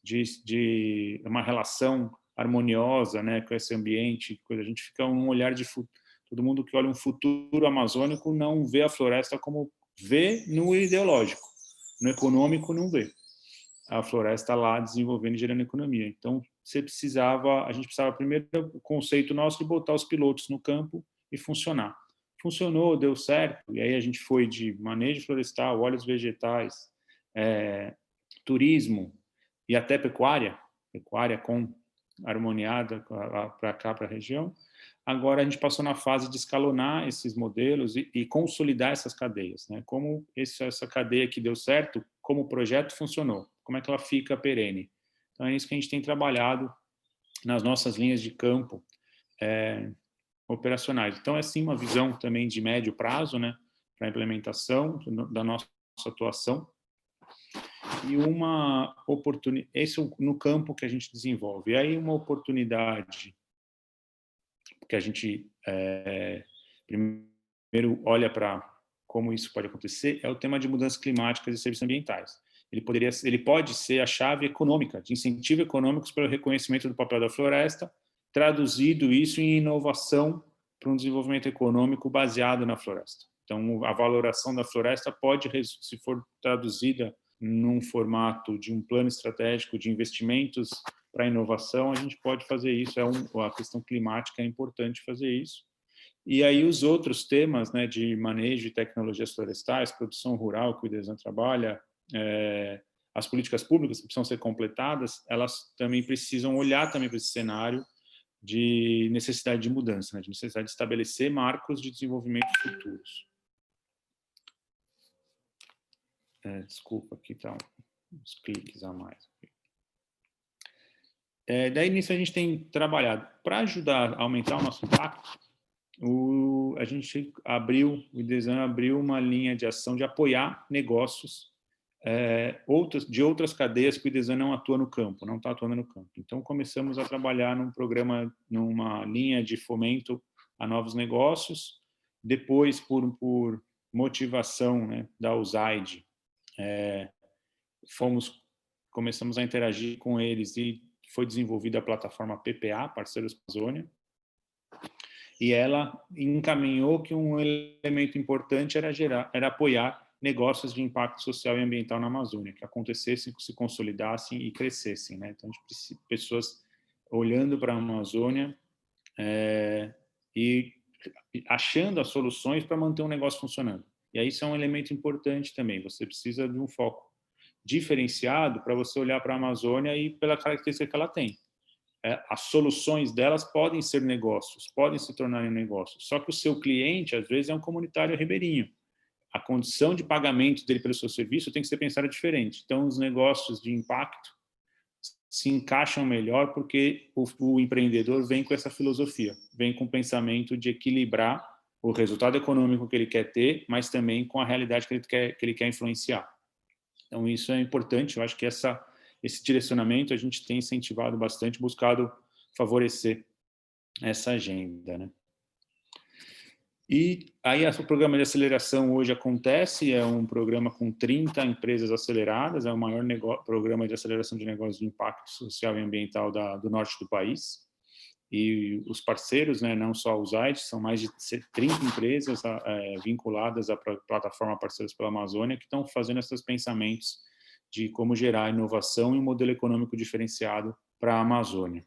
de uma relação harmoniosa, né, com esse ambiente. A gente fica um olhar de todo mundo que olha um futuro amazônico não vê a floresta como vê no ideológico, no econômico não vê a floresta lá desenvolvendo e gerando economia. Então, a gente precisava primeiro, o conceito nosso de botar os pilotos no campo e funcionar. Funcionou, deu certo, e aí a gente foi de manejo florestal, óleos vegetais, turismo e até pecuária com harmoniada para cá, para a região. Agora a gente passou na fase de escalonar esses modelos e consolidar essas cadeias, né? Como essa cadeia que deu certo, como o projeto funcionou, como é que ela fica perene. Então é isso que a gente tem trabalhado nas nossas linhas de campo operacionais. Então é sim uma visão também de médio prazo, né, para a implementação da nossa atuação e uma oportunidade, esse no campo que a gente desenvolve. E aí uma oportunidade que a gente primeiro olha para como isso pode acontecer é o tema de mudanças climáticas e serviços ambientais. Ele pode ser a chave econômica, de incentivo econômicos para o reconhecimento do papel da floresta, traduzido isso em inovação para um desenvolvimento econômico baseado na floresta. Então, a valoração da floresta pode, se for traduzida num formato de um plano estratégico de investimentos para inovação, a gente pode fazer isso. A questão climática é importante fazer isso. E aí os outros temas, né, de manejo de tecnologias florestais, produção rural, que o IDESAN trabalha, as políticas públicas que precisam ser completadas, elas também precisam olhar também para esse cenário de necessidade de mudança, né, de necessidade de estabelecer marcos de desenvolvimento futuros. Desculpa, aqui estão uns cliques a mais. Daí nisso a gente tem trabalhado para ajudar a aumentar o nosso impacto. O IDESAN abriu uma linha de ação de apoiar negócios de outras cadeias que o IDESAN não atua no campo, não está atuando no campo. Então começamos a trabalhar num programa, numa linha de fomento a novos negócios. Depois, por motivação, né, da USAID, começamos a interagir com eles e foi desenvolvida a plataforma PPA, Parceiros Amazônia, e ela encaminhou que um elemento importante era apoiar negócios de impacto social e ambiental na Amazônia, que acontecessem, se consolidassem e crescessem, né? Então, a gente precisa pessoas olhando para a Amazônia e achando as soluções para manter um negócio funcionando. E aí isso é um elemento importante também. Você precisa de um foco diferenciado para você olhar para a Amazônia e pela característica que ela tem. As soluções delas podem ser negócios, podem se tornarem negócios. Só que o seu cliente, às vezes, é um comunitário ribeirinho. A condição de pagamento dele pelo seu serviço tem que ser pensada diferente. Então, os negócios de impacto se encaixam melhor porque o empreendedor vem com essa filosofia, vem com o pensamento de equilibrar o resultado econômico que ele quer ter, mas também com a realidade que ele quer influenciar. Então, isso é importante. Eu acho que esse direcionamento a gente tem incentivado bastante, buscado favorecer essa agenda, né? E aí o programa de aceleração hoje acontece, é um programa com 30 empresas aceleradas, é o maior programa de aceleração de negócios de impacto social e ambiental do norte do país. E os parceiros, né, não só os AIDs, são mais de 30 empresas vinculadas à plataforma Parceiros pela Amazônia, que estão fazendo esses pensamentos de como gerar inovação e um modelo econômico diferenciado para a Amazônia.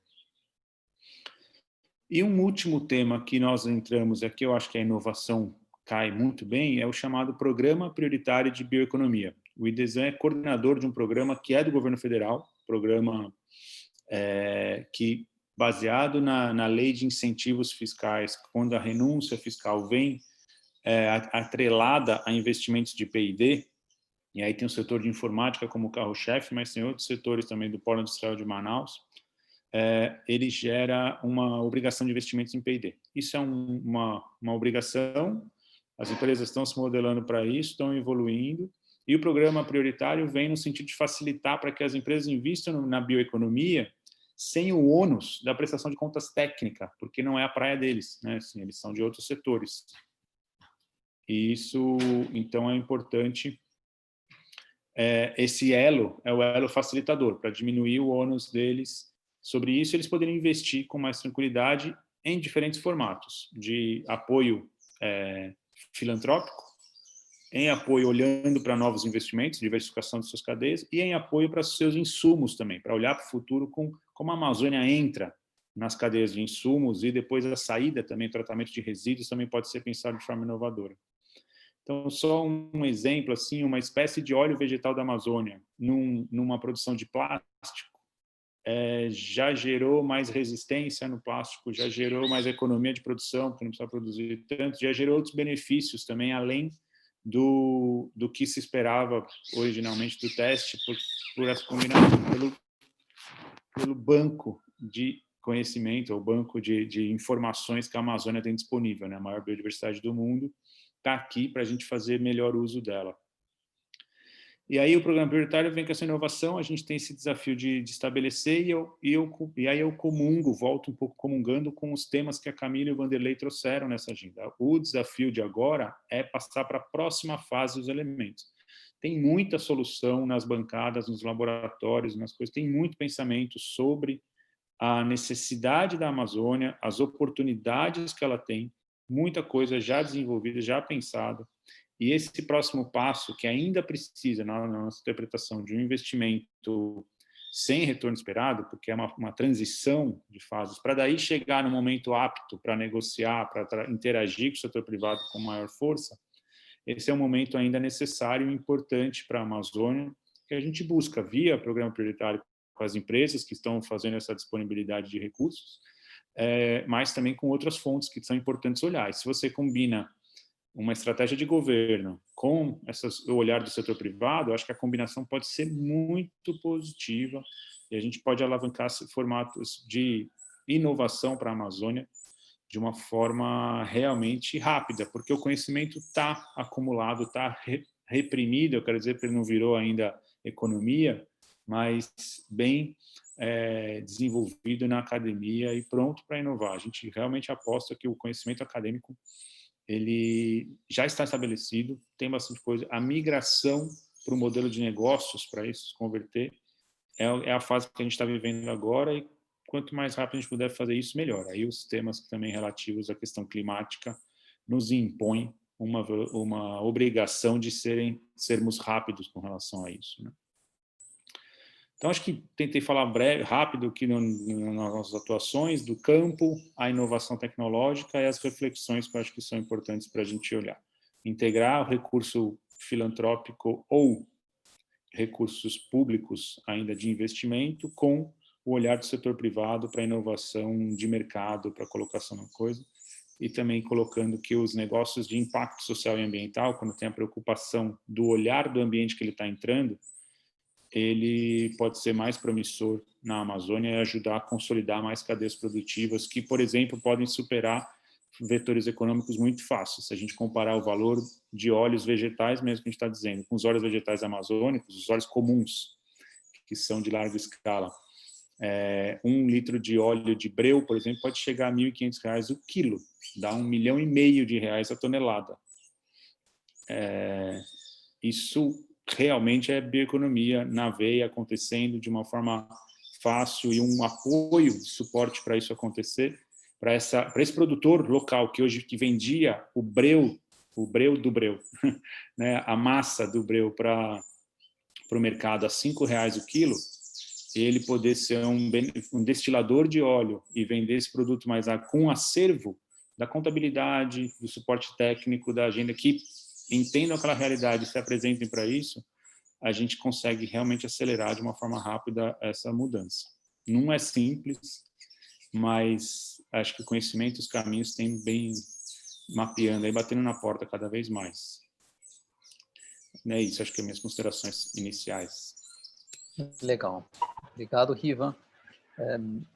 E um último tema que nós entramos aqui, eu acho que a inovação cai muito bem, é o chamado Programa Prioritário de Bioeconomia. O IDESAN é coordenador de um programa que é do governo federal, programa que, baseado na lei de incentivos fiscais, quando a renúncia fiscal vem atrelada a investimentos de P&D, e aí tem o setor de informática como carro-chefe, mas tem outros setores também do Polo Industrial de Manaus, ele gera uma obrigação de investimentos em P&D. Isso é uma obrigação, as empresas estão se modelando para isso, estão evoluindo, e o programa prioritário vem no sentido de facilitar para que as empresas invistam na bioeconomia sem o ônus da prestação de contas técnica, porque não é a praia deles, né? Assim, eles são de outros setores. E isso, então, é importante. Esse elo é o elo facilitador, para diminuir o ônus deles. Sobre isso, eles poderiam investir com mais tranquilidade em diferentes formatos, de apoio filantrópico, em apoio olhando para novos investimentos, diversificação de suas cadeias, e em apoio para seus insumos também, para olhar para o futuro como a Amazônia entra nas cadeias de insumos e depois a saída também, tratamento de resíduos também pode ser pensado de forma inovadora. Então, só um exemplo, assim, uma espécie de óleo vegetal da Amazônia, numa produção de plástico, já gerou mais resistência no plástico, já gerou mais economia de produção, porque não precisa produzir tanto, já gerou outros benefícios também, além do que se esperava originalmente do teste, por essa combinação, pelo banco de conhecimento, ou banco de informações que a Amazônia tem disponível, né? A maior biodiversidade do mundo está aqui para a gente fazer melhor uso dela. E aí o programa prioritário vem com essa inovação, a gente tem esse desafio de estabelecer, e aí eu volto um pouco comungando com os temas que a Camila e o Vanderlei trouxeram nessa agenda. O desafio de agora é passar para a próxima fase dos elementos. Tem muita solução nas bancadas, nos laboratórios, nas coisas, tem muito pensamento sobre a necessidade da Amazônia, as oportunidades que ela tem, muita coisa já desenvolvida, já pensada. E esse próximo passo, que ainda precisa, na nossa interpretação, de um investimento sem retorno esperado, porque é uma transição de fases, para daí chegar no momento apto para negociar, para interagir com o setor privado com maior força, esse é um momento ainda necessário e importante para a Amazônia, que a gente busca via programa prioritário com as empresas que estão fazendo essa disponibilidade de recursos, mas também com outras fontes que são importantes olhar. E se você combina uma estratégia de governo com o olhar do setor privado, acho que a combinação pode ser muito positiva e a gente pode alavancar formatos de inovação para a Amazônia de uma forma realmente rápida, porque o conhecimento está acumulado, está reprimido, eu quero dizer que ele não virou ainda economia, mas bem desenvolvido na academia e pronto para inovar. A gente realmente aposta que o conhecimento acadêmico ele já está estabelecido, tem bastante coisa. A migração para o modelo de negócios, para isso se converter, é a fase que a gente está vivendo agora e quanto mais rápido a gente puder fazer isso, melhor. Aí os temas também relativos à questão climática nos impõem uma obrigação de sermos rápidos com relação a isso, né? Então, acho que tentei falar rápido aqui nas nossas atuações, do campo, a inovação tecnológica e as reflexões que eu acho que são importantes para a gente olhar. Integrar o recurso filantrópico ou recursos públicos ainda de investimento com o olhar do setor privado para inovação de mercado, para colocação na coisa, e também colocando que os negócios de impacto social e ambiental, quando tem a preocupação do olhar do ambiente que ele está entrando, ele pode ser mais promissor na Amazônia e ajudar a consolidar mais cadeias produtivas que, por exemplo, podem superar vetores econômicos muito fáceis. Se a gente comparar o valor de óleos vegetais, mesmo que a gente está dizendo, com os óleos vegetais amazônicos, os óleos comuns, que são de larga escala, 1 litro de óleo de breu, por exemplo, pode chegar a R$ 1.500 o quilo, dá R$ 1,5 milhão a tonelada. Isso realmente é bioeconomia na veia, acontecendo de uma forma fácil, e um apoio de suporte para isso acontecer, para esse produtor local que hoje que vendia o breu do breu, né, a massa do breu para o mercado a R$ 5,00 o quilo, ele poder ser um destilador de óleo e vender esse produto mais com acervo da contabilidade, do suporte técnico, da agenda, que entendam aquela realidade e se apresentem para isso, a gente consegue realmente acelerar de uma forma rápida essa mudança. Não é simples, mas acho que o conhecimento e os caminhos têm bem mapeando, aí batendo na porta cada vez mais. É isso, acho que minhas considerações iniciais. Legal. Obrigado, Riva.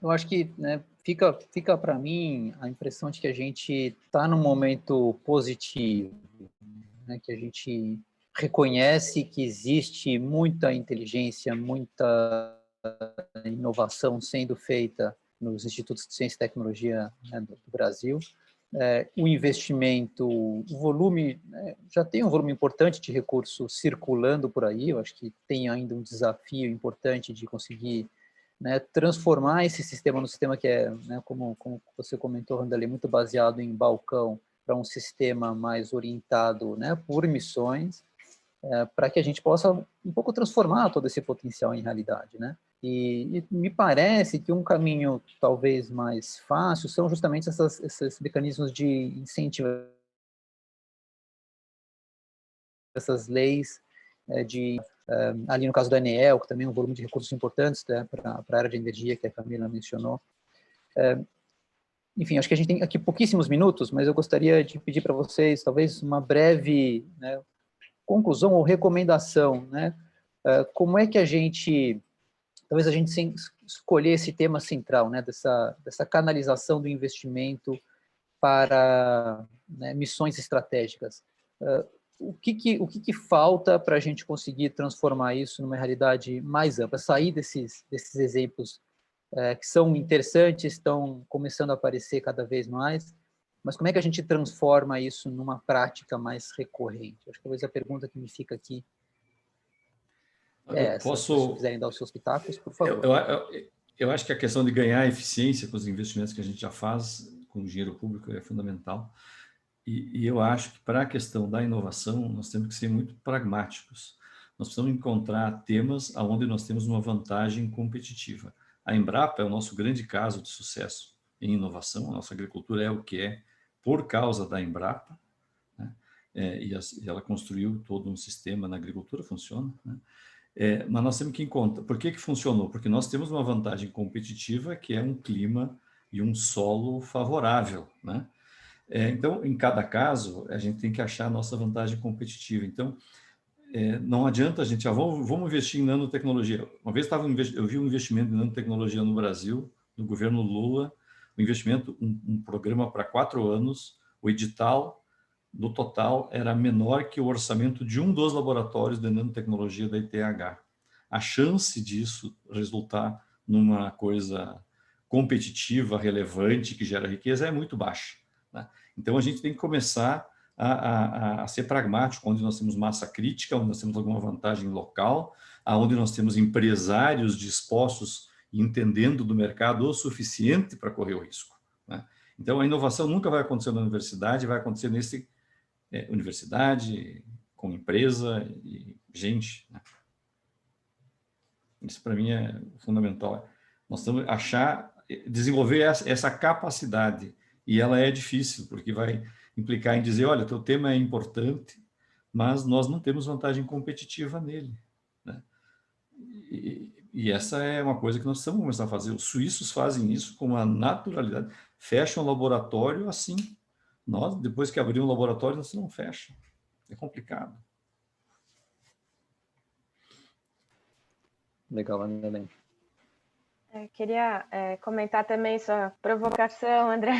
Eu acho que, né, fica para mim a impressão de que a gente está num momento positivo, né, que a gente reconhece que existe muita inteligência, muita inovação sendo feita nos institutos de ciência e tecnologia, né, do Brasil. O investimento, o volume, né, já tem um volume importante de recursos circulando por aí. Eu acho que tem ainda um desafio importante de conseguir, né, transformar esse sistema no sistema que é, né, como você comentou, Randali, muito baseado em balcão, para um sistema mais orientado, né, por missões, para que a gente possa um pouco transformar todo esse potencial em realidade, né? E me parece que um caminho talvez mais fácil são justamente esses mecanismos de incentivo, essas leis ali no caso da ANEEL, que também é um volume de recursos importantes, né, para a área de energia que a Camila mencionou. Enfim, acho que a gente tem aqui pouquíssimos minutos, mas eu gostaria de pedir para vocês talvez uma breve, né, conclusão ou recomendação, né? Como é que talvez a gente escolher esse tema central, né, dessa canalização do investimento para, né, missões estratégicas. O que falta para a gente conseguir transformar isso numa realidade mais ampla, sair desses exemplos que são interessantes, estão começando a aparecer cada vez mais, mas como é que a gente transforma isso numa prática mais recorrente? Acho que talvez a pergunta que me fica aqui é essa. Se vocês quiserem dar os seus pitacos, por favor. Eu acho que a questão de ganhar eficiência com os investimentos que a gente já faz com o dinheiro público é fundamental. E eu acho que para a questão da inovação, nós temos que ser muito pragmáticos. Nós precisamos encontrar temas onde nós temos uma vantagem competitiva. A Embrapa é o nosso grande caso de sucesso em inovação. A nossa agricultura é o que é por causa da Embrapa, né? E ela construiu todo um sistema na agricultura, funciona, né? Mas nós temos que encontrar... Por que funcionou? Porque nós temos uma vantagem competitiva, que é um clima e um solo favorável, né? Então, em cada caso, a gente tem que achar a nossa vantagem competitiva. Então, não adianta a gente... vamos investir em nanotecnologia. Uma vez eu vi um investimento em nanotecnologia no Brasil, no governo Lula, um programa para 4 anos, o edital do total era menor que o orçamento de um dos laboratórios de nanotecnologia da ETH. A chance disso resultar numa coisa competitiva, relevante, que gera riqueza, é muito baixa, né? Então, a gente tem que começar a ser pragmático, onde nós temos massa crítica, onde nós temos alguma vantagem local, onde nós temos empresários dispostos e entendendo do mercado o suficiente para correr o risco, né? Então, a inovação nunca vai acontecer na universidade, vai acontecer universidade, com empresa e gente, né? Isso, para mim, é fundamental. Nós temos que desenvolver essa capacidade, e ela é difícil, porque vai implicar em dizer, olha, teu tema é importante, mas nós não temos vantagem competitiva nele, né? E essa é uma coisa que nós precisamos começar a fazer. Os suíços fazem isso com uma naturalidade, fecham um laboratório assim. Nós, depois que abrir um laboratório, nós não fecha. É complicado. Legal, Vanderlei. Queria comentar também sua provocação, André,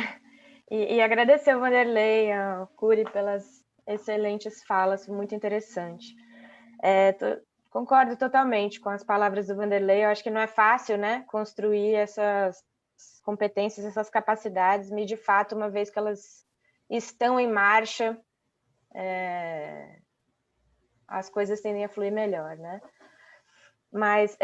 e agradecer ao Vanderlei, ao Cury, pelas excelentes falas, muito interessante. Concordo totalmente com as palavras do Vanderlei. Eu acho que não é fácil, né, construir essas competências, essas capacidades, mas de fato, uma vez que elas estão em marcha, as coisas tendem a fluir melhor, né? Mas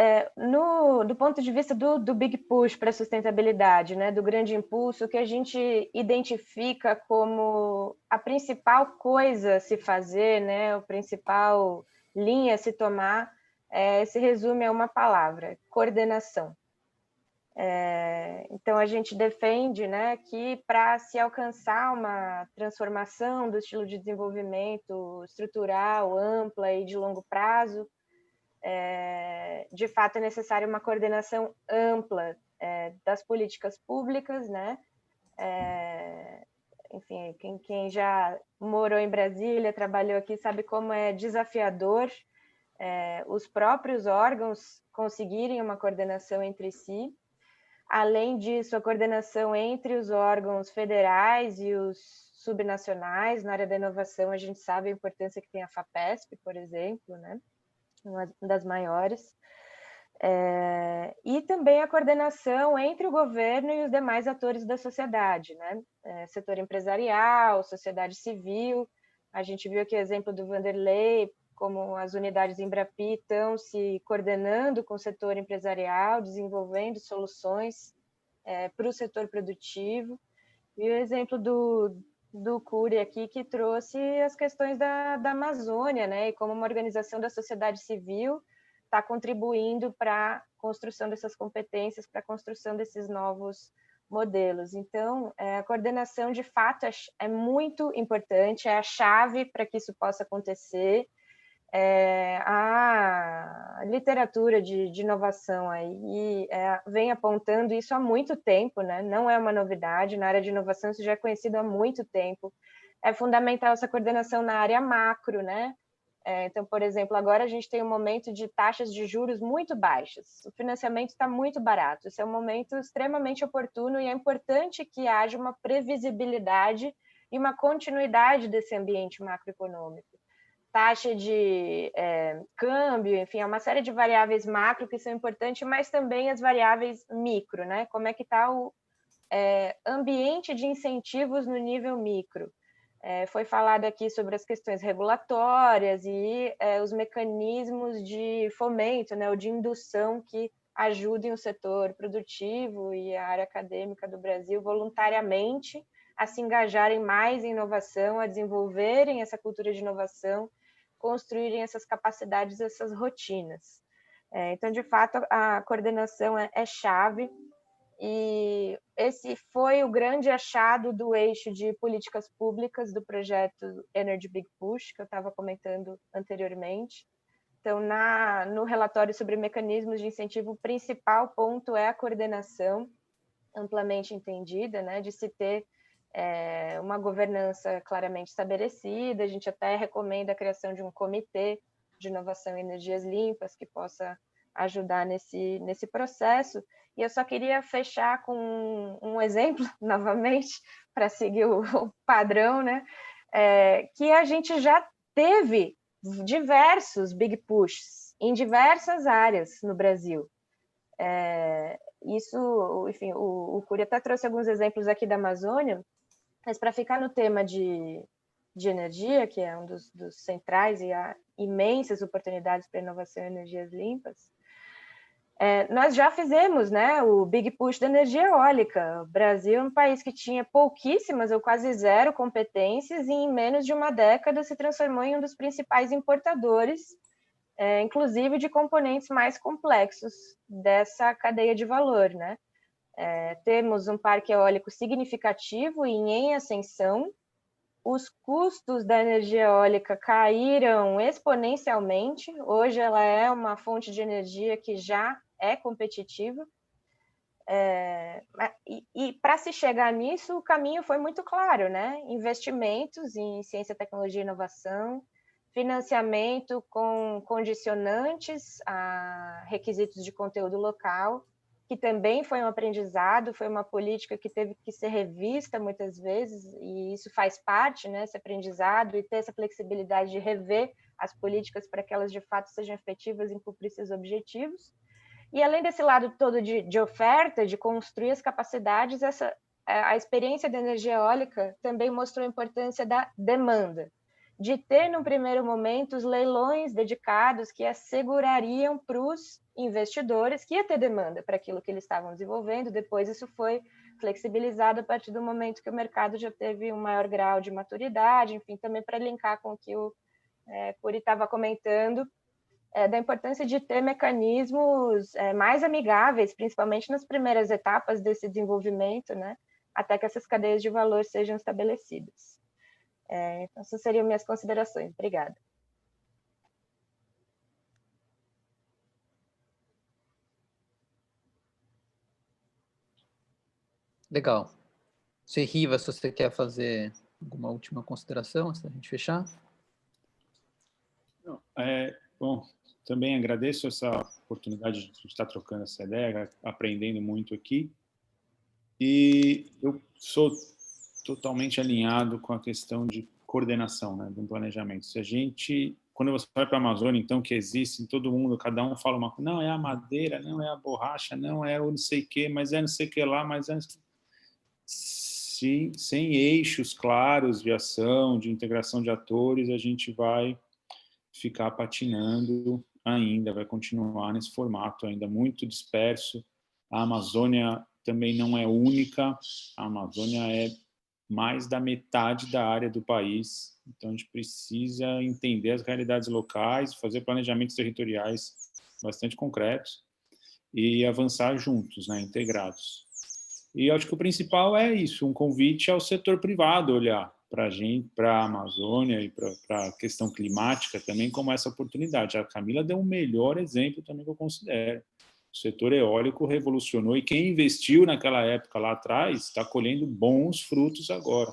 do ponto de vista do Big Push para a sustentabilidade, né, do grande impulso, o que a gente identifica como a principal coisa a se fazer, né, a principal linha a se tomar, se resume a uma palavra: coordenação. Então, a gente defende, né, que para se alcançar uma transformação do estilo de desenvolvimento estrutural, ampla e de longo prazo, de fato é necessária uma coordenação ampla das políticas públicas, né? Enfim, quem já morou em Brasília, trabalhou aqui, sabe como é desafiador os próprios órgãos conseguirem uma coordenação entre si. Além disso, a coordenação entre os órgãos federais e os subnacionais. Na área da inovação, a gente sabe a importância que tem a FAPESP, por exemplo, né? Uma das maiores. E também a coordenação entre o governo e os demais atores da sociedade, né? Setor empresarial, sociedade civil. A gente viu aqui o exemplo do Vanderlei, como as unidades Embrapi estão se coordenando com o setor empresarial, desenvolvendo soluções para o setor produtivo. E o exemplo do Cury aqui, que trouxe as questões da Amazônia, né? E como uma organização da sociedade civil está contribuindo para a construção dessas competências, para a construção desses novos modelos. Então, a coordenação, de fato, é muito importante, é a chave para que isso possa acontecer. A literatura de inovação aí vem apontando isso há muito tempo, né? Não é uma novidade, na área de inovação isso já é conhecido há muito tempo. É fundamental essa coordenação na área macro, né? Então, por exemplo, agora a gente tem um momento de taxas de juros muito baixas, o financiamento está muito barato, esse é um momento extremamente oportuno e é importante que haja uma previsibilidade e uma continuidade desse ambiente macroeconômico. Taxa de câmbio, enfim, é uma série de variáveis macro que são importantes, mas também as variáveis micro, né? Como é que está o ambiente de incentivos no nível micro? Foi falado aqui sobre as questões regulatórias e os mecanismos de fomento, né, ou de indução que ajudem o setor produtivo e a área acadêmica do Brasil voluntariamente a se engajarem mais em inovação, a desenvolverem essa cultura de inovação, construírem essas capacidades, essas rotinas. Então, de fato, a coordenação é chave. E esse foi o grande achado do eixo de políticas públicas do projeto Energy Big Push, que eu estava comentando anteriormente. Então, no relatório sobre mecanismos de incentivo, o principal ponto é a coordenação amplamente entendida, né, de se ter uma governança claramente estabelecida. A gente até recomenda a criação de um comitê de inovação e energias limpas que possa ajudar nesse processo. E eu só queria fechar com um exemplo, novamente, para seguir o padrão, né? Que a gente já teve diversos Big Pushs em diversas áreas no Brasil. Isso, enfim, o Cury até trouxe alguns exemplos aqui da Amazônia, mas para ficar no tema de energia, que é um dos centrais e há imensas oportunidades para inovação e energias limpas, nós já fizemos, né, o Big Push da energia eólica. O Brasil é um país que tinha pouquíssimas ou quase zero competências e em menos de uma década se transformou em um dos principais importadores inclusive de componentes mais complexos dessa cadeia de valor, né? Temos um parque eólico significativo e em ascensão. Os custos da energia eólica caíram exponencialmente. Hoje ela é uma fonte de energia que já é competitiva. E para se chegar nisso, o caminho foi muito claro, né? Investimentos em ciência, tecnologia e inovação, financiamento com condicionantes a requisitos de conteúdo local, que também foi um aprendizado, foi uma política que teve que ser revista muitas vezes, e isso faz parte, né, esse aprendizado, e ter essa flexibilidade de rever as políticas para que elas de fato sejam efetivas em cumprir seus objetivos. E além desse lado todo de oferta, de construir as capacidades, a experiência da energia eólica também mostrou a importância da demanda, de ter, num primeiro momento, os leilões dedicados que assegurariam para os investidores que ia ter demanda para aquilo que eles estavam desenvolvendo. Depois isso foi flexibilizado a partir do momento que o mercado já teve um maior grau de maturidade, enfim, também para linkar com o que o Curi estava comentando, da importância de ter mecanismos mais amigáveis, principalmente nas primeiras etapas desse desenvolvimento, né, até que essas cadeias de valor sejam estabelecidas. Então, essas seriam minhas considerações. Obrigada. Legal. Você, Riva, se você quer fazer alguma última consideração antes da gente fechar? Não, bom, também agradeço essa oportunidade de estar trocando essa ideia, aprendendo muito aqui. E eu sou totalmente alinhado com a questão de coordenação, né, do planejamento. Se a gente, quando você vai para a Amazônia, então, que existe, todo mundo, cada um fala uma coisa, não, é a madeira, não é a borracha, não é o não sei o quê, mas é não sei o que lá, mas é... Sem eixos claros de ação, de integração de atores, a gente vai ficar patinando ainda, vai continuar nesse formato ainda muito disperso. A Amazônia também não é única, a Amazônia é mais da metade da área do país, então a gente precisa entender as realidades locais, fazer planejamentos territoriais bastante concretos e avançar juntos, né, integrados. E eu acho que o principal é isso, um convite ao setor privado olhar para a gente, para a Amazônia e para a questão climática também como essa oportunidade. A Camila deu um melhor exemplo também que eu considero. O setor eólico revolucionou e quem investiu naquela época lá atrás está colhendo bons frutos agora.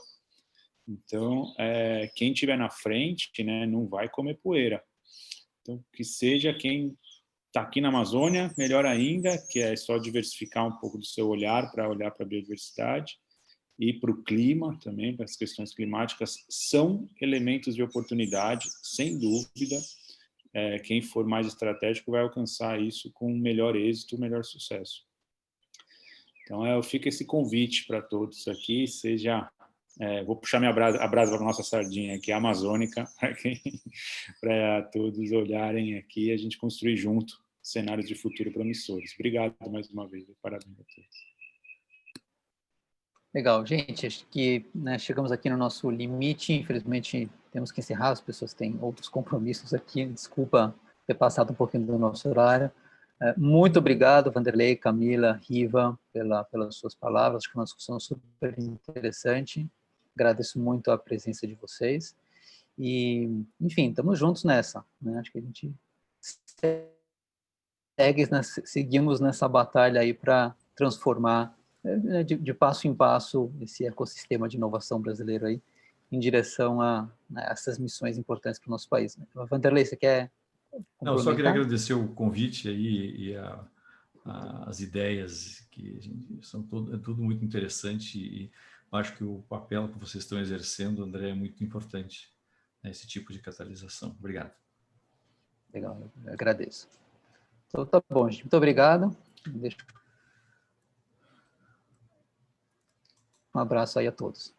Então, quem estiver na frente, né, não vai comer poeira. Então, que seja quem está aqui na Amazônia, melhor ainda, que é só diversificar um pouco do seu olhar para olhar para a biodiversidade e para o clima também, para as questões climáticas, são elementos de oportunidade, sem dúvida. Quem for mais estratégico vai alcançar isso com melhor êxito, melhor sucesso. Então, fica esse convite para todos aqui, seja... vou puxar a brasa para a nossa sardinha aqui, a amazônica, para todos olharem aqui e a gente construir junto cenários de futuro promissores. Obrigado mais uma vez, parabéns a todos. Legal, gente, acho que, né, chegamos aqui no nosso limite, infelizmente temos que encerrar, as pessoas têm outros compromissos aqui, desculpa ter passado um pouquinho do nosso horário. Muito obrigado, Vanderlei, Camila, Riva, pelas suas palavras, acho que é uma discussão super interessante, agradeço muito a presença de vocês, e, enfim, estamos juntos nessa, né? Acho que a gente seguimos nessa batalha aí para transformar de passo em passo esse ecossistema de inovação brasileiro aí em direção a essas missões importantes para o nosso país. Né? Vanderlei, você quer complementar? Não, só queria agradecer o convite aí e as ideias que são tudo muito interessante e acho que o papel que vocês estão exercendo, André, é muito importante, né, esse tipo de catalisação. Obrigado. Legal, eu agradeço. Então tá bom, gente. Muito obrigado. Um abraço aí a todos.